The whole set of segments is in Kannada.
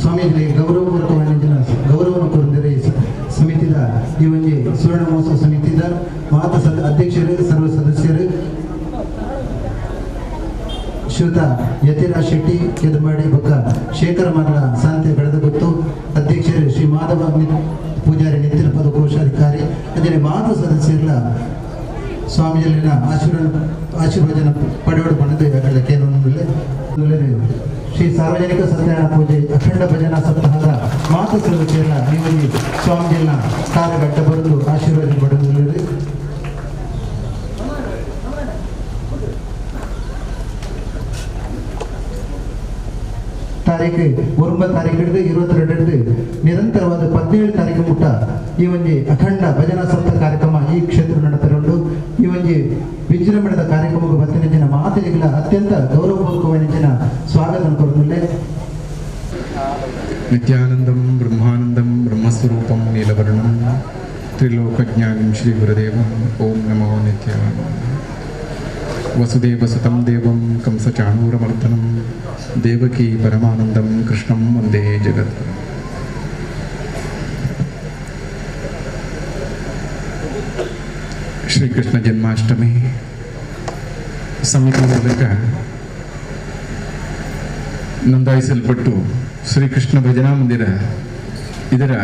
ಸ್ವಾಮೀಜಿಗೆ ಗೌರವಪೂರ್ವಕವಾಗಿ ಗೌರವವನ್ನು ಕೊರಿದರೆ ಸಮಿತಿದ ಈ ಒಂದು ಸುವರ್ಣ ಮಹೋತ್ಸವ ಸಮಿತಿದ ಮಾತ ಅಧ್ಯಕ್ಷರು ಸರ್ವ ಸದಸ್ಯರು ಶ್ರೀಯುತ ಯತಿರಾಜ್ ಶೆಟ್ಟಿ ಕೆದಮಾಡಿ ಬೊಕ್ಕ ಶೇಖರ ಮರಳ ಶಾಂತಿ ಬೆಳೆದಗೊತ್ತು ಅಧ್ಯಕ್ಷರು ಶ್ರೀ ಮಾಧವ ಪೂಜಾರಿ ನಿತ್ಯ ಪದ ಕೋಶಾಧಿಕಾರಿ ಅದೇ ಮಾತ ಸದಸ್ಯರ ಸ್ವಾಮೀಜಿಯಲ್ಲಿನ ಆಶೀರ್ವಚನ ಪಡೆಯೋಡು ಪಡೆದು ಕೇಂದ್ರ ಶ್ರೀ ಸಾರ್ವಜನಿಕ ಸತ್ಯನಾರಾಯಣ ಪೂಜೆ ಅಖಂಡ ಭಜನಾ ಸಪ್ತಾಹದ ಮಾತು ಸೇವೆಯಲ್ಲ ನೀವು ಸ್ವಾಮೀಜಿಯನ್ನ ಕಾಲಗಟ್ಟ ಬರೆದು ಆಶೀರ್ವಾದ ಪಡೆದುಕೊಳ್ಳಿರಿ. ತಾರೀಕು 9 ತಾರೀಕು ಹಿಡಿದು 22 ಹಿಡಿದು ನಿರಂತರವಾದ 17 ತಾರೀಕು ಮುಟ್ಟ ಈ ಒಂದು ಅಖಂಡ ಭಜನಾ ಸಪ್ತಾಹ ಕಾರ್ಯಕ್ರಮ ಈ ಕ್ಷೇತ್ರ ನಡೆತರುಂಡು ಈ ಒಂದು ವಿಜೃಂಭಣೆದ ಕಾರ್ಯಕ್ರಮಕ್ಕೆ ಬತ್ತಿನ ಮಾತಿಗಳ ಅತ್ಯಂತ ಗೌರವಪೂರ್ವಕವಾದ ಸ್ವಾಗತ ಕೊಡುತ್ತಲೇ ನಿತ್ಯಾನಂದಂ ಬ್ರಹ್ಮಾನಂದಂ ಬ್ರಹ್ಮಸ್ವರೂಪಂ ನೀಲವರ್ಣಂ ತ್ರಿಲೋಕಜ್ಞಾನಿಂ ಶ್ರೀ ಗುರುದೇವಂ ಓಂ ನಮೋ ನಿತ್ಯಾನಂದ. ವಸುದೇವಸುತಂ ದೇವಂ ಕಂಸಚಾಣೂರಮರ್ದನಂ ದೇವಕೀ ಪರಮಾನಂದಂ ಕೃಷ್ಣಂ ವಂದೇ ಜಗತ್. ಶ್ರೀಕೃಷ್ಣ ಜನ್ಮಾಷ್ಟಮಿ ಸಮಿತಿ ಮೂಲಕ ನೋಂದಾಯಿಸಲ್ಪಟ್ಟು ಶ್ರೀಕೃಷ್ಣ ಭಜನಾ ಮಂದಿರ ಇದರ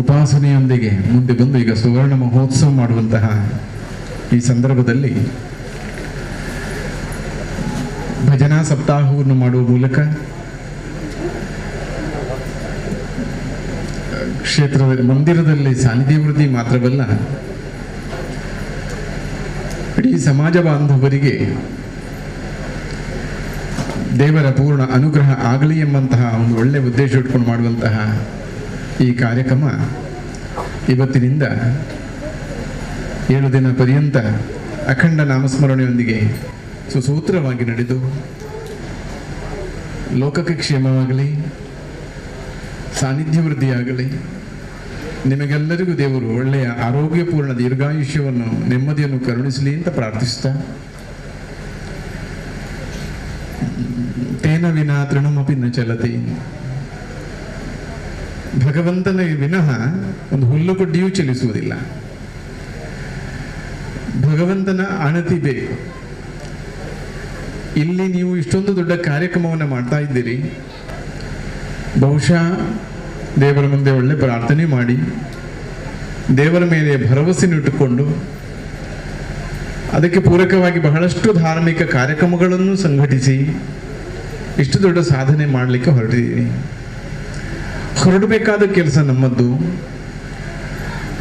ಉಪಾಸನೆಯೊಂದಿಗೆ ಮುಂದೆ ಬಂದು ಈಗ ಸುವರ್ಣ ಮಹೋತ್ಸವ ಮಾಡುವಂತಹ ಈ ಸಂದರ್ಭದಲ್ಲಿ ಭಜನಾ ಸಪ್ತಾಹವನ್ನು ಮಾಡುವ ಮೂಲಕ ಕ್ಷೇತ್ರದ ಮಂದಿರದಲ್ಲಿ ಸಾನ್ನಿಧ್ಯವೃದ್ಧಿ ಮಾತ್ರವಲ್ಲ, ಇಡೀ ಸಮಾಜ ಬಾಂಧವರಿಗೆ ದೇವರ ಪೂರ್ಣ ಅನುಗ್ರಹ ಆಗಲಿ ಎಂಬಂತಹ ಒಂದು ಒಳ್ಳೆಯ ಉದ್ದೇಶ ಇಟ್ಕೊಂಡು ಮಾಡುವಂತಹ ಈ ಕಾರ್ಯಕ್ರಮ ಇವತ್ತಿನಿಂದ 7 ದಿನ ಪರ್ಯಂತ ಅಖಂಡ ನಾಮಸ್ಮರಣೆಯೊಂದಿಗೆ ಸುಸೂತ್ರವಾಗಿ ನಡೆದು ಲೋಕಕ್ಕೆ ಕ್ಷೇಮವಾಗಲಿ, ಸಾನ್ನಿಧ್ಯ ವೃದ್ಧಿಯಾಗಲಿ, ನಿಮಗೆಲ್ಲರಿಗೂ ದೇವರು ಒಳ್ಳೆಯ ಆರೋಗ್ಯಪೂರ್ಣ ದೀರ್ಘಾಯುಷ್ಯವನ್ನು ನೆಮ್ಮದಿಯನ್ನು ಕರುಣಿಸಲಿ ಅಂತ ಪ್ರಾರ್ಥಿಸ್ತಾ, ತೇನ ವಿನಾ ತೃಣಮಪಿ ನ ಚಲತಿ, ಭಗವಂತನ ವಿನಃ ಒಂದು ಹುಲ್ಲುಕಡ್ಡಿಯೂ ಚಲಿಸುವುದಿಲ್ಲ. ಭಗವಂತನ ಅಣತಿ ಬೇಕು. ಇಲ್ಲಿ ನೀವು ಇಷ್ಟೊಂದು ದೊಡ್ಡ ಕಾರ್ಯಕ್ರಮವನ್ನು ಮಾಡ್ತಾ ಇದ್ದೀರಿ, ಬಹುಶಃ ದೇವರ ಮುಂದೆ ಒಳ್ಳೆ ಪ್ರಾರ್ಥನೆ ಮಾಡಿ ದೇವರ ಮೇಲೆ ಭರವಸೆಯನ್ನು ಇಟ್ಟುಕೊಂಡು ಅದಕ್ಕೆ ಪೂರಕವಾಗಿ ಬಹಳಷ್ಟು ಧಾರ್ಮಿಕ ಕಾರ್ಯಕ್ರಮಗಳನ್ನು ಸಂಘಟಿಸಿ ಇಷ್ಟು ದೊಡ್ಡ ಸಾಧನೆ ಮಾಡಲಿಕ್ಕೆ ಹೊರಟಿದ್ದೀವಿ. ಹೊರಡಬೇಕಾದ ಕೆಲಸ ನಮ್ಮದ್ದು.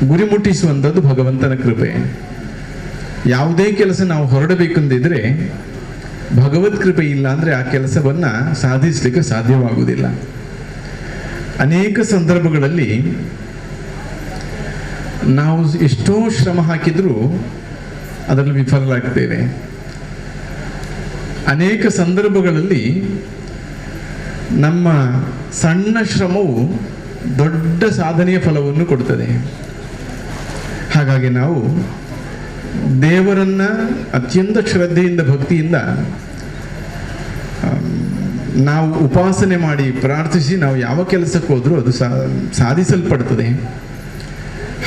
ಗುರಿ ಮುಟ್ಟಿಸುವಂಥದ್ದು ಭಗವಂತನ ಕೃಪೆ. ಯಾವುದೇ ಕೆಲಸ ನಾವು ಹೊರಡಬೇಕೆಂದಿದ್ರೆ ಭಗವತ್ ಕೃಪೆ ಇಲ್ಲ ಅಂದರೆ ಆ ಕೆಲಸವನ್ನು ಸಾಧಿಸಲಿಕ್ಕೆ ಸಾಧ್ಯವಾಗುವುದಿಲ್ಲ. ಅನೇಕ ಸಂದರ್ಭಗಳಲ್ಲಿ ನಾವು ಎಷ್ಟೋ ಶ್ರಮ ಹಾಕಿದರೂ ಅದರಲ್ಲಿ ವಿಫಲರಾಗ್ತೇವೆ. ಅನೇಕ ಸಂದರ್ಭಗಳಲ್ಲಿ ನಮ್ಮ ಸಣ್ಣ ಶ್ರಮವು ದೊಡ್ಡ ಸಾಧನೆಯ ಫಲವನ್ನು ಕೊಡುತ್ತದೆ. ಹಾಗಾಗಿ ನಾವು ದೇವರನ್ನ ಅತ್ಯಂತ ಶ್ರದ್ಧೆಯಿಂದ ಭಕ್ತಿಯಿಂದ ನಾವು ಉಪಾಸನೆ ಮಾಡಿ ಪ್ರಾರ್ಥಿಸಿ ನಾವು ಯಾವ ಕೆಲಸಕ್ಕೆ ಹೋದರೂ ಅದು ಸಾಧಿಸಲ್ಪಡುತ್ತದೆ.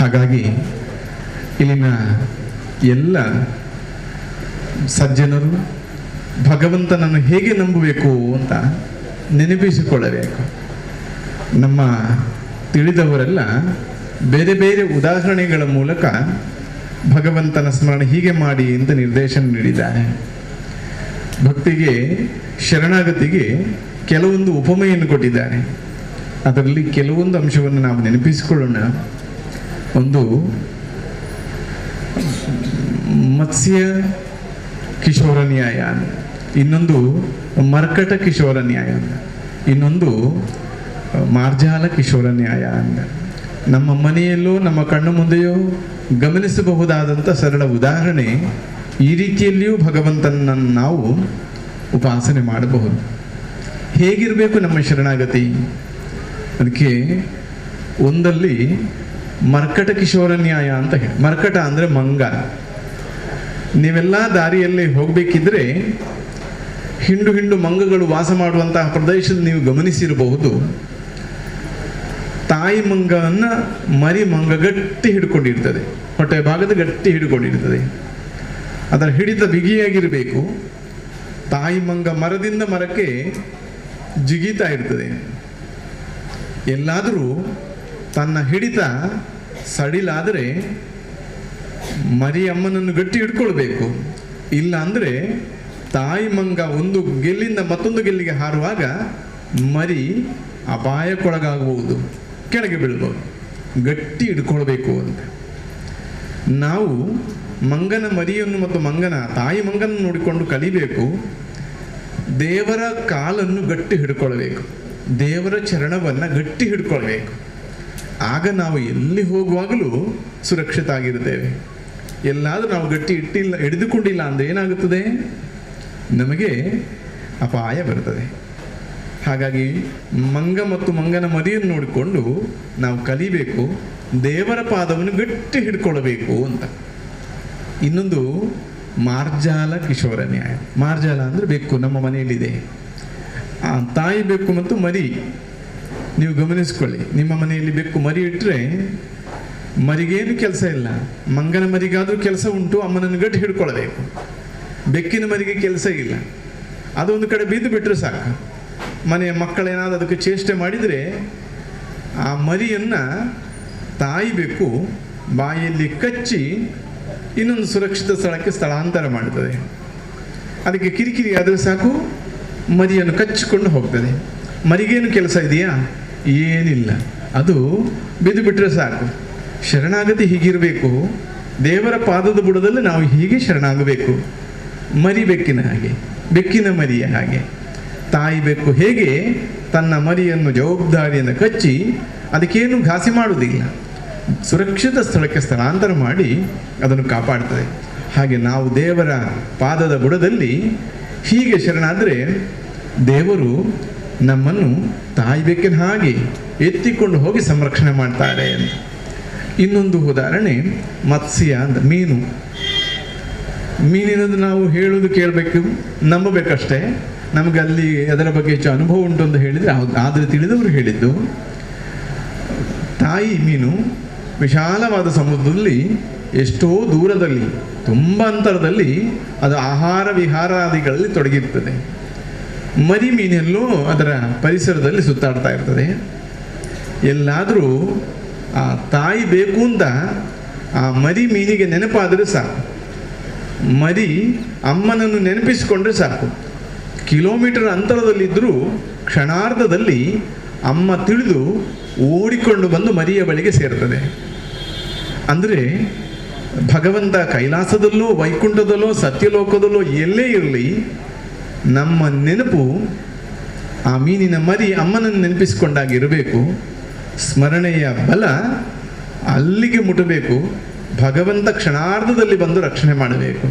ಹಾಗಾಗಿ ಇಲ್ಲಿನ ಎಲ್ಲ ಸಜ್ಜನರು ಭಗವಂತನನ್ನು ಹೇಗೆ ನಂಬಬೇಕು ಅಂತ ನೆನಪಿಸಿಕೊಳ್ಳಬೇಕು. ನಮ್ಮ ತಿಳಿದವರೆಲ್ಲ ಬೇರೆ ಬೇರೆ ಉದಾಹರಣೆಗಳ ಮೂಲಕ ಭಗವಂತನ ಸ್ಮರಣೆ ಹೀಗೆ ಮಾಡಿ ಅಂತ ನಿರ್ದೇಶನ ನೀಡಿದ್ದಾರೆ. ಭಕ್ತಿಗೆ ಶರಣಾಗತಿಗೆ ಕೆಲವೊಂದು ಉಪಮೆಯನ್ನು ಕೊಟ್ಟಿದ್ದಾರೆ. ಅದರಲ್ಲಿ ಕೆಲವೊಂದು ಅಂಶವನ್ನು ನಾವು ನೆನಪಿಸಿಕೊಳ್ಳೋಣ. ಒಂದು ಮತ್ಸ್ಯ ಕಿಶೋರ ನ್ಯಾಯ, ಇನ್ನೊಂದು ಮರ್ಕಟ ಕಿಶೋರ ನ್ಯಾಯ, ಇನ್ನೊಂದು ಮಾರ್ಜಾಲ ಕಿಶೋರ ನ್ಯಾಯ ಅಂತ. ನಮ್ಮ ಮನೆಯಲ್ಲೋ ನಮ್ಮ ಕಣ್ಣು ಮುಂದೆಯೋ ಗಮನಿಸಬಹುದಾದಂಥ ಸರಳ ಉದಾಹರಣೆ. ಈ ರೀತಿಯಲ್ಲಿಯೂ ಭಗವಂತನನ್ನು ನಾವು ಉಪಾಸನೆ ಮಾಡಬಹುದು. ಹೇಗಿರಬೇಕು ನಮ್ಮ ಶರಣಾಗತಿ? ಅದಕ್ಕೆ ಒಂದಲ್ಲಿ ಮರ್ಕಟ ಕಿಶೋರ ನ್ಯಾಯ ಅಂತ ಹೇಳಿ. ಮರ್ಕಟ ಅಂದರೆ ಮಂಗ. ನೀವೆಲ್ಲ ದಾರಿಯಲ್ಲಿ ಹೋಗಬೇಕಿದ್ರೆ ಹಿಂಡು ಹಿಂಡು ಮಂಗಗಳು ವಾಸ ಮಾಡುವಂತಹ ಪ್ರದೇಶದಲ್ಲಿ ನೀವು ಗಮನಿಸಿರಬಹುದು. ತಾಯಿ ಮಂಗವನ್ನು ಮರಿ ಮಂಗ ಗಟ್ಟಿ ಹಿಡ್ಕೊಂಡಿರ್ತದೆ, ಹೊಟ್ಟೆ ಭಾಗದ ಗಟ್ಟಿ ಹಿಡ್ಕೊಂಡಿರ್ತದೆ. ಅದರ ಹಿಡಿತ ಬಿಗಿಯಾಗಿರಬೇಕು. ತಾಯಿ ಮಂಗ ಮರದಿಂದ ಮರಕ್ಕೆ ಜಿಗಿತಾ ಇರ್ತದೆ. ಎಲ್ಲಾದರೂ ತನ್ನ ಹಿಡಿತ ಸಡಿಲಾದರೆ ಮರಿ ಅಮ್ಮನನ್ನು ಗಟ್ಟಿ ಹಿಡ್ಕೊಳ್ಬೇಕು. ಇಲ್ಲ ಅಂದರೆ ತಾಯಿ ಮಂಗ ಒಂದು ಗೆಲ್ಲಿಂದ ಮತ್ತೊಂದು ಗೆಲ್ಲಿಗೆ ಹಾರುವಾಗ ಮರಿ ಅಪಾಯಕ್ಕೊಳಗಾಗಬಹುದು, ಕೆಳಗೆ ಬೀಳ್ಬೋದು. ಗಟ್ಟಿ ಹಿಡ್ಕೊಳ್ಬೇಕು ಅಂತ. ನಾವು ಮಂಗನ ಮರಿಯನ್ನು ಮತ್ತು ತಾಯಿ ಮಂಗನ ನೋಡಿಕೊಂಡು ಕಲಿಬೇಕು. ದೇವರ ಕಾಲನ್ನು ಗಟ್ಟಿ ಹಿಡ್ಕೊಳ್ಬೇಕು, ದೇವರ ಚರಣವನ್ನು ಗಟ್ಟಿ ಹಿಡ್ಕೊಳ್ಬೇಕು. ಆಗ ನಾವು ಎಲ್ಲಿ ಹೋಗುವಾಗಲೂ ಸುರಕ್ಷಿತ ಆಗಿರ್ತೇವೆ. ಎಲ್ಲಾದರೂ ನಾವು ಗಟ್ಟಿ ಹಿಡಿದುಕೊಂಡಿಲ್ಲ ಅಂದರೆ ಏನಾಗುತ್ತದೆ? ನಮಗೆ ಅಪಾಯ ಬರ್ತದೆ. ಹಾಗಾಗಿ ಮಂಗ ಮತ್ತು ಮಂಗನ ಮರಿಯನ್ನು ನೋಡಿಕೊಂಡು ನಾವು ಕಲಿಬೇಕು, ದೇವರ ಪಾದವನ್ನು ಗಟ್ಟಿ ಹಿಡ್ಕೊಳ್ಬೇಕು ಅಂತ. ಇನ್ನೊಂದು ಮಾರ್ಜಾಲ ಕಿಶೋರ ನ್ಯಾಯ. ಮಾರ್ಜಾಲ ಅಂದರೆ ಬೆಕ್ಕು ನಮ್ಮ ಮನೆಯಲ್ಲಿದೆ. ಆ ತಾಯಿ ಬೆಕ್ಕು ಮತ್ತು ಮರಿ ನೀವು ಗಮನಿಸ್ಕೊಳ್ಳಿ. ನಿಮ್ಮ ಮನೆಯಲ್ಲಿ ಬೆಕ್ಕು ಮರಿ ಇಟ್ಟರೆ ಮರಿಗೇನು ಕೆಲಸ ಇಲ್ಲ. ಮಂಗನ ಮರಿಗಾದರೂ ಕೆಲಸ ಉಂಟು, ಅಮ್ಮನನ್ನು ಗಟ್ಟಿ ಹಿಡ್ಕೊಳ್ಬೇಕು. ಬೆಕ್ಕಿನ ಮರಿಗೆ ಕೆಲಸ ಇಲ್ಲ. ಅದೊಂದು ಕಡೆ ಬಿದ್ದು ಬಿಟ್ಟರೆ ಸಾಕು. ಮನೆಯ ಮಕ್ಕಳೇನಾದರೂ ಅದಕ್ಕೆ ಚೇಷ್ಟೆ ಮಾಡಿದರೆ ಆ ಮರಿಯನ್ನು ತಾಯಿ ಬೆಕ್ಕು ಬಾಯಲ್ಲಿ ಕಚ್ಚಿ ಇನ್ನೊಂದು ಸುರಕ್ಷಿತ ಸ್ಥಳಕ್ಕೆ ಸ್ಥಳಾಂತರ ಮಾಡ್ತದೆ. ಅದಕ್ಕೆ ಕಿರಿಕಿರಿ ಆದರೆ ಸಾಕು, ಮರಿಯನ್ನು ಕಚ್ಚಿಕೊಂಡು ಹೋಗ್ತದೆ. ಮರಿಗೇನು ಕೆಲಸ ಇದೆಯಾ? ಏನಿಲ್ಲ. ಅದು ಬಿದ್ದು ಬಿಟ್ಟರೆ ಸಾಕು. ಶರಣಾಗತಿ ಹೀಗಿರಬೇಕು. ದೇವರ ಪಾದದ ಬುಡದಲ್ಲಿ ನಾವು ಹೀಗೆ ಶರಣಾಗಬೇಕು. ಮರಿ ಬೆಕ್ಕಿನ ಹಾಗೆ, ಬೆಕ್ಕಿನ ಮರಿಯ ಹಾಗೆ. ತಾಯಿ ಬೆಕ್ಕು ಹೇಗೆ ತನ್ನ ಮರಿಯನ್ನು ಜವಾಬ್ದಾರಿಯಿಂದ ಕಚ್ಚಿ ಅದಕ್ಕೇನು ಘಾಸಿ ಮಾಡುವುದಿಲ್ಲ, ಸುರಕ್ಷಿತ ಸ್ಥಳಕ್ಕೆ ಸ್ಥಳಾಂತರ ಮಾಡಿ ಅದನ್ನು ಕಾಪಾಡ್ತದೆ. ಹಾಗೆ ನಾವು ದೇವರ ಪಾದದ ಬುಡದಲ್ಲಿ ಹೀಗೆ ಶರಣಾದರೆ ದೇವರು ನಮ್ಮನ್ನು ತಾಯಿ ಬೆಕ್ಕಿನ ಹಾಗೆ ಎತ್ತಿಕೊಂಡು ಹೋಗಿ ಸಂರಕ್ಷಣೆ ಮಾಡ್ತಾರೆ ಅಂತ. ಇನ್ನೊಂದು ಉದಾಹರಣೆ ಮತ್ಸ್ಯ ಅಂತ, ಮೀನು. ಮೀನಿನದು ನಾವು ಹೇಳೋದು ಕೇಳಬೇಕು, ನಂಬಬೇಕಷ್ಟೇ. ನಮಗೆ ಅಲ್ಲಿ ಅದರ ಬಗ್ಗೆ ಹೆಚ್ಚು ಅನುಭವ ಉಂಟು ಅಂತ ಹೇಳಿದರೆ ಆದರೆ ತಿಳಿದವರು ಹೇಳಿದ್ದು, ತಾಯಿ ಮೀನು ವಿಶಾಲವಾದ ಸಮುದ್ರದಲ್ಲಿ ಎಷ್ಟೋ ದೂರದಲ್ಲಿ ತುಂಬ ಅಂತರದಲ್ಲಿ ಅದು ಆಹಾರ ವಿಹಾರಾದಿಗಳಲ್ಲಿ ತೊಡಗಿರ್ತದೆ. ಮರಿ ಮೀನೆಲ್ಲೋ ಅದರ ಪರಿಸರದಲ್ಲಿ ಸುತ್ತಾಡ್ತಾ ಇರ್ತದೆ. ಎಲ್ಲಾದರೂ ಆ ತಾಯಿ ಬೇಕು ಅಂತ ಆ ಮರಿ ಮೀನಿಗೆ ನೆನಪಾದರೆ ಸಾಕು, ಮರಿ ಅಮ್ಮನನ್ನು ನೆನಪಿಸಿಕೊಂಡ್ರೆ ಸಾಕು. ಕಿಲೋಮೀಟರ್ ಅಂತರದಲ್ಲಿದ್ದರೂ ಕ್ಷಣಾರ್ಧದಲ್ಲಿ ಅಮ್ಮ ತಿಳಿದು ಓಡಿಕೊಂಡು ಬಂದು ಮರಿಯ ಬಳಿಗೆ ಸೇರ್ತದೆ. ಅಂದರೆ ಭಗವಂತ ಕೈಲಾಸದಲ್ಲೋ ವೈಕುಂಠದಲ್ಲೋ ಸತ್ಯಲೋಕದಲ್ಲೋ ಎಲ್ಲೇ ಇರಲಿ, ನಮ್ಮ ನೆನಪು ಆ ಮೀನಿನ ಮರಿ ಅಮ್ಮನನ್ನು ನೆನಪಿಸಿಕೊಂಡಾಗಿರಬೇಕು. ಸ್ಮರಣೆಯ ಬಲ ಅಲ್ಲಿಗೆ ಮುಟ್ಟಬೇಕು. ಭಗವಂತ ಕ್ಷಣಾರ್ಧದಲ್ಲಿ ಬಂದು ರಕ್ಷಣೆ ಮಾಡಬೇಕು.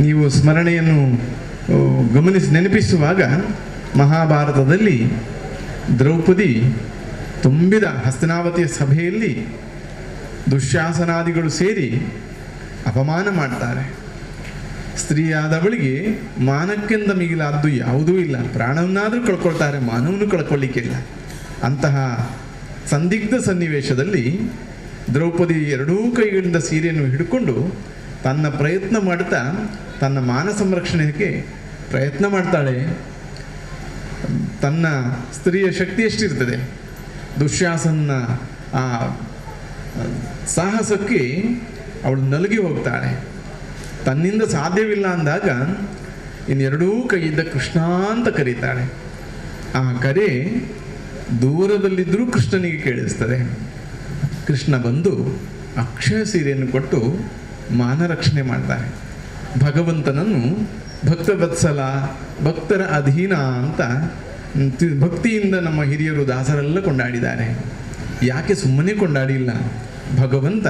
ನೀವು ಸ್ಮರಣೆಯನ್ನು ನೆನಪಿಸುವಾಗ ಮಹಾಭಾರತದಲ್ಲಿ ದ್ರೌಪದಿ ತುಂಬಿದ ಹಸ್ತಿನಾವತಿಯ ಸಭೆಯಲ್ಲಿ ದುಶ್ಯಾಸನಾದಿಗಳು ಸೇರಿ ಅಪಮಾನ ಮಾಡ್ತಾರೆ. ಸ್ತ್ರೀಯಾದವಳಿಗೆ ಮಾನಕ್ಕೆಂದ ಮಿಗಿಲಾದ್ದು ಯಾವುದೂ ಇಲ್ಲ. ಪ್ರಾಣವನ್ನಾದರೂ ಕಳ್ಕೊಳ್ತಾರೆ, ಮಾನವನ್ನು ಕಳ್ಕೊಳ್ಳಿಕ್ಕಿಲ್ಲ. ಅಂತಹ ಸಂದಿಗ್ಧ ಸನ್ನಿವೇಶದಲ್ಲಿ ದ್ರೌಪದಿ ಎರಡೂ ಕೈಗಳಿಂದ ಸೀರೆಯನ್ನು ಹಿಡ್ಕೊಂಡು ತನ್ನ ಪ್ರಯತ್ನ ಮಾಡ್ತಾ ತನ್ನ ಮಾನ ಸಂರಕ್ಷಣೆಗೆ ಪ್ರಯತ್ನ ಮಾಡ್ತಾಳೆ. ತನ್ನ ಸ್ತ್ರೀಯ ಶಕ್ತಿ ಎಷ್ಟಿರ್ತದೆ, ದುಶ್ಯಾಸನ ಆ ಸಾಹಸಕ್ಕೆ ಅವಳು ನಲುಗಿ ಹೋಗ್ತಾಳೆ. ತನ್ನಿಂದ ಸಾಧ್ಯವಿಲ್ಲ ಅಂದಾಗ ಇನ್ನೆರಡೂ ಕೈಯಿಂದ ಕೃಷ್ಣ ಅಂತ ಕರೀತಾಳೆ. ಆ ಕರೆ ದೂರದಲ್ಲಿದ್ದರೂ ಕೃಷ್ಣನಿಗೆ ಕೇಳಿಸ್ತದೆ. ಕೃಷ್ಣ ಬಂದು ಅಕ್ಷಯ ಸೀರೆಯನ್ನು ಕೊಟ್ಟು ಮಾನ ರಕ್ಷಣೆ ಮಾಡ್ತಾರೆ. ಭಗವಂತನನ್ನು ಭಕ್ತವತ್ಸಲ, ಭಕ್ತರ ಅಧೀನ ಅಂತ ಭಕ್ತಿಯಿಂದ ನಮ್ಮ ಹಿರಿಯರು ದಾಸರೆಲ್ಲ ಕೊಂಡಾಡಿದ್ದಾರೆ. ಯಾಕೆ ಸುಮ್ಮನೆ ಕೊಂಡಾಡಿಲ್ಲ? ಭಗವಂತ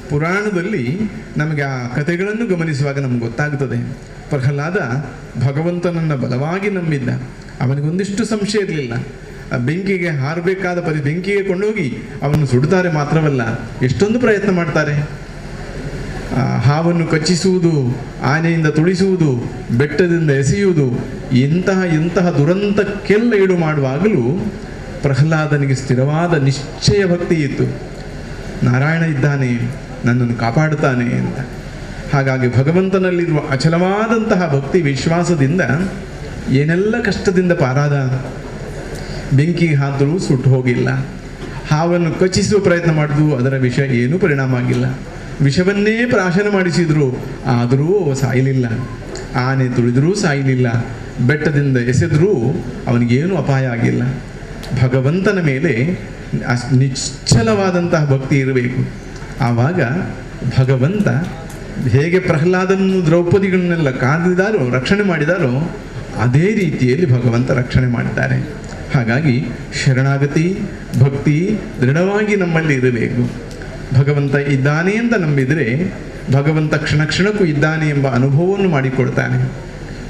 ಪುರಾಣದಲ್ಲಿ ನಮಗೆ ಆ ಕಥೆಗಳನ್ನು ಗಮನಿಸುವಾಗ ನಮ್ಗೆ ಗೊತ್ತಾಗ್ತದೆ. ಪ್ರಹ್ಲಾದ ಭಗವಂತನನ್ನು ಬಲವಾಗಿ ನಂಬಿದ್ದ. ಅವನಿಗೊಂದಿಷ್ಟು ಸಂಶಯ ಇರಲಿಲ್ಲ. ಬೆಂಕಿಗೆ ಹಾರಬೇಕಾದ ಬೆಂಕಿಗೆ ಕೊಂಡೋಗಿ ಅವನು ಸುಡ್ತಾರೆ ಮಾತ್ರವಲ್ಲ, ಎಷ್ಟೊಂದು ಪ್ರಯತ್ನ ಮಾಡ್ತಾರೆ. ಹಾವನ್ನು ಕಚ್ಚಿಸುವುದು, ಆನೆಯಿಂದ ತುಳಿಸುವುದು, ಬೆಟ್ಟದಿಂದ ಎಸೆಯುವುದು, ಎಂತಹ ದುರಂತಕ್ಕೆಲ್ಲ ಈಡು ಮಾಡುವಾಗಲೂ ಪ್ರಹ್ಲಾದನಿಗೆ ಸ್ಥಿರವಾದ ನಿಶ್ಚಯ ಭಕ್ತಿ ಇತ್ತು. ನಾರಾಯಣ ಇದ್ದಾನೆ, ನನ್ನನ್ನು ಕಾಪಾಡುತ್ತಾನೆ ಅಂತ. ಹಾಗಾಗಿ ಭಗವಂತನಲ್ಲಿರುವ ಅಚಲವಾದಂತಹ ಭಕ್ತಿ ವಿಶ್ವಾಸದಿಂದ ಏನೆಲ್ಲ ಕಷ್ಟದಿಂದ ಪಾರಾದ. ಬೆಂಕಿಗೆ ಹಾಕಿದ್ರೂ ಸುಟ್ಟು ಹೋಗಿಲ್ಲ. ಹಾವನ್ನು ಕಚ್ಚಿಸುವ ಪ್ರಯತ್ನ ಮಾಡಿದ್ವು, ಅದರ ವಿಷ ಏನೂ ಪರಿಣಾಮ ಆಗಿಲ್ಲ. ವಿಷವನ್ನೇ ಪ್ರಾಶನ ಮಾಡಿಸಿದ್ರು, ಆದರೂ ಸಾಯಲಿಲ್ಲ. ಆನೆ ತುಳಿದರೂ ಸಾಯಲಿಲ್ಲ. ಬೆಟ್ಟದಿಂದ ಎಸೆದರೂ ಅವನಿಗೇನು ಅಪಾಯ ಆಗಿಲ್ಲ. ಭಗವಂತನ ಮೇಲೆ ನಿಶ್ಚಲವಾದಂತಹ ಭಕ್ತಿ ಇರಬೇಕು. ಆವಾಗ ಭಗವಂತ ಹೇಗೆ ಪ್ರಹ್ಲಾದನನ್ನು ದ್ರೌಪದಿಗಳನ್ನೆಲ್ಲ ಕಾದಿದಾರೋ, ರಕ್ಷಣೆ ಮಾಡಿದಾರೋ, ಅದೇ ರೀತಿಯಲ್ಲಿ ಭಗವಂತ ರಕ್ಷಣೆ ಮಾಡಿದ್ದಾರೆ. ಹಾಗಾಗಿ ಶರಣಾಗತಿ ಭಕ್ತಿ ದೃಢವಾಗಿ ನಮ್ಮಲ್ಲಿ ಇರಬೇಕು. ಭಗವಂತ ಇದ್ದಾನೆ ಅಂತ ನಂಬಿದರೆ ಭಗವಂತ ಕ್ಷಣ ಕ್ಷಣಕ್ಕೂ ಇದ್ದಾನೆ ಎಂಬ ಅನುಭವವನ್ನು ಮಾಡಿಕೊಡ್ತಾನೆ.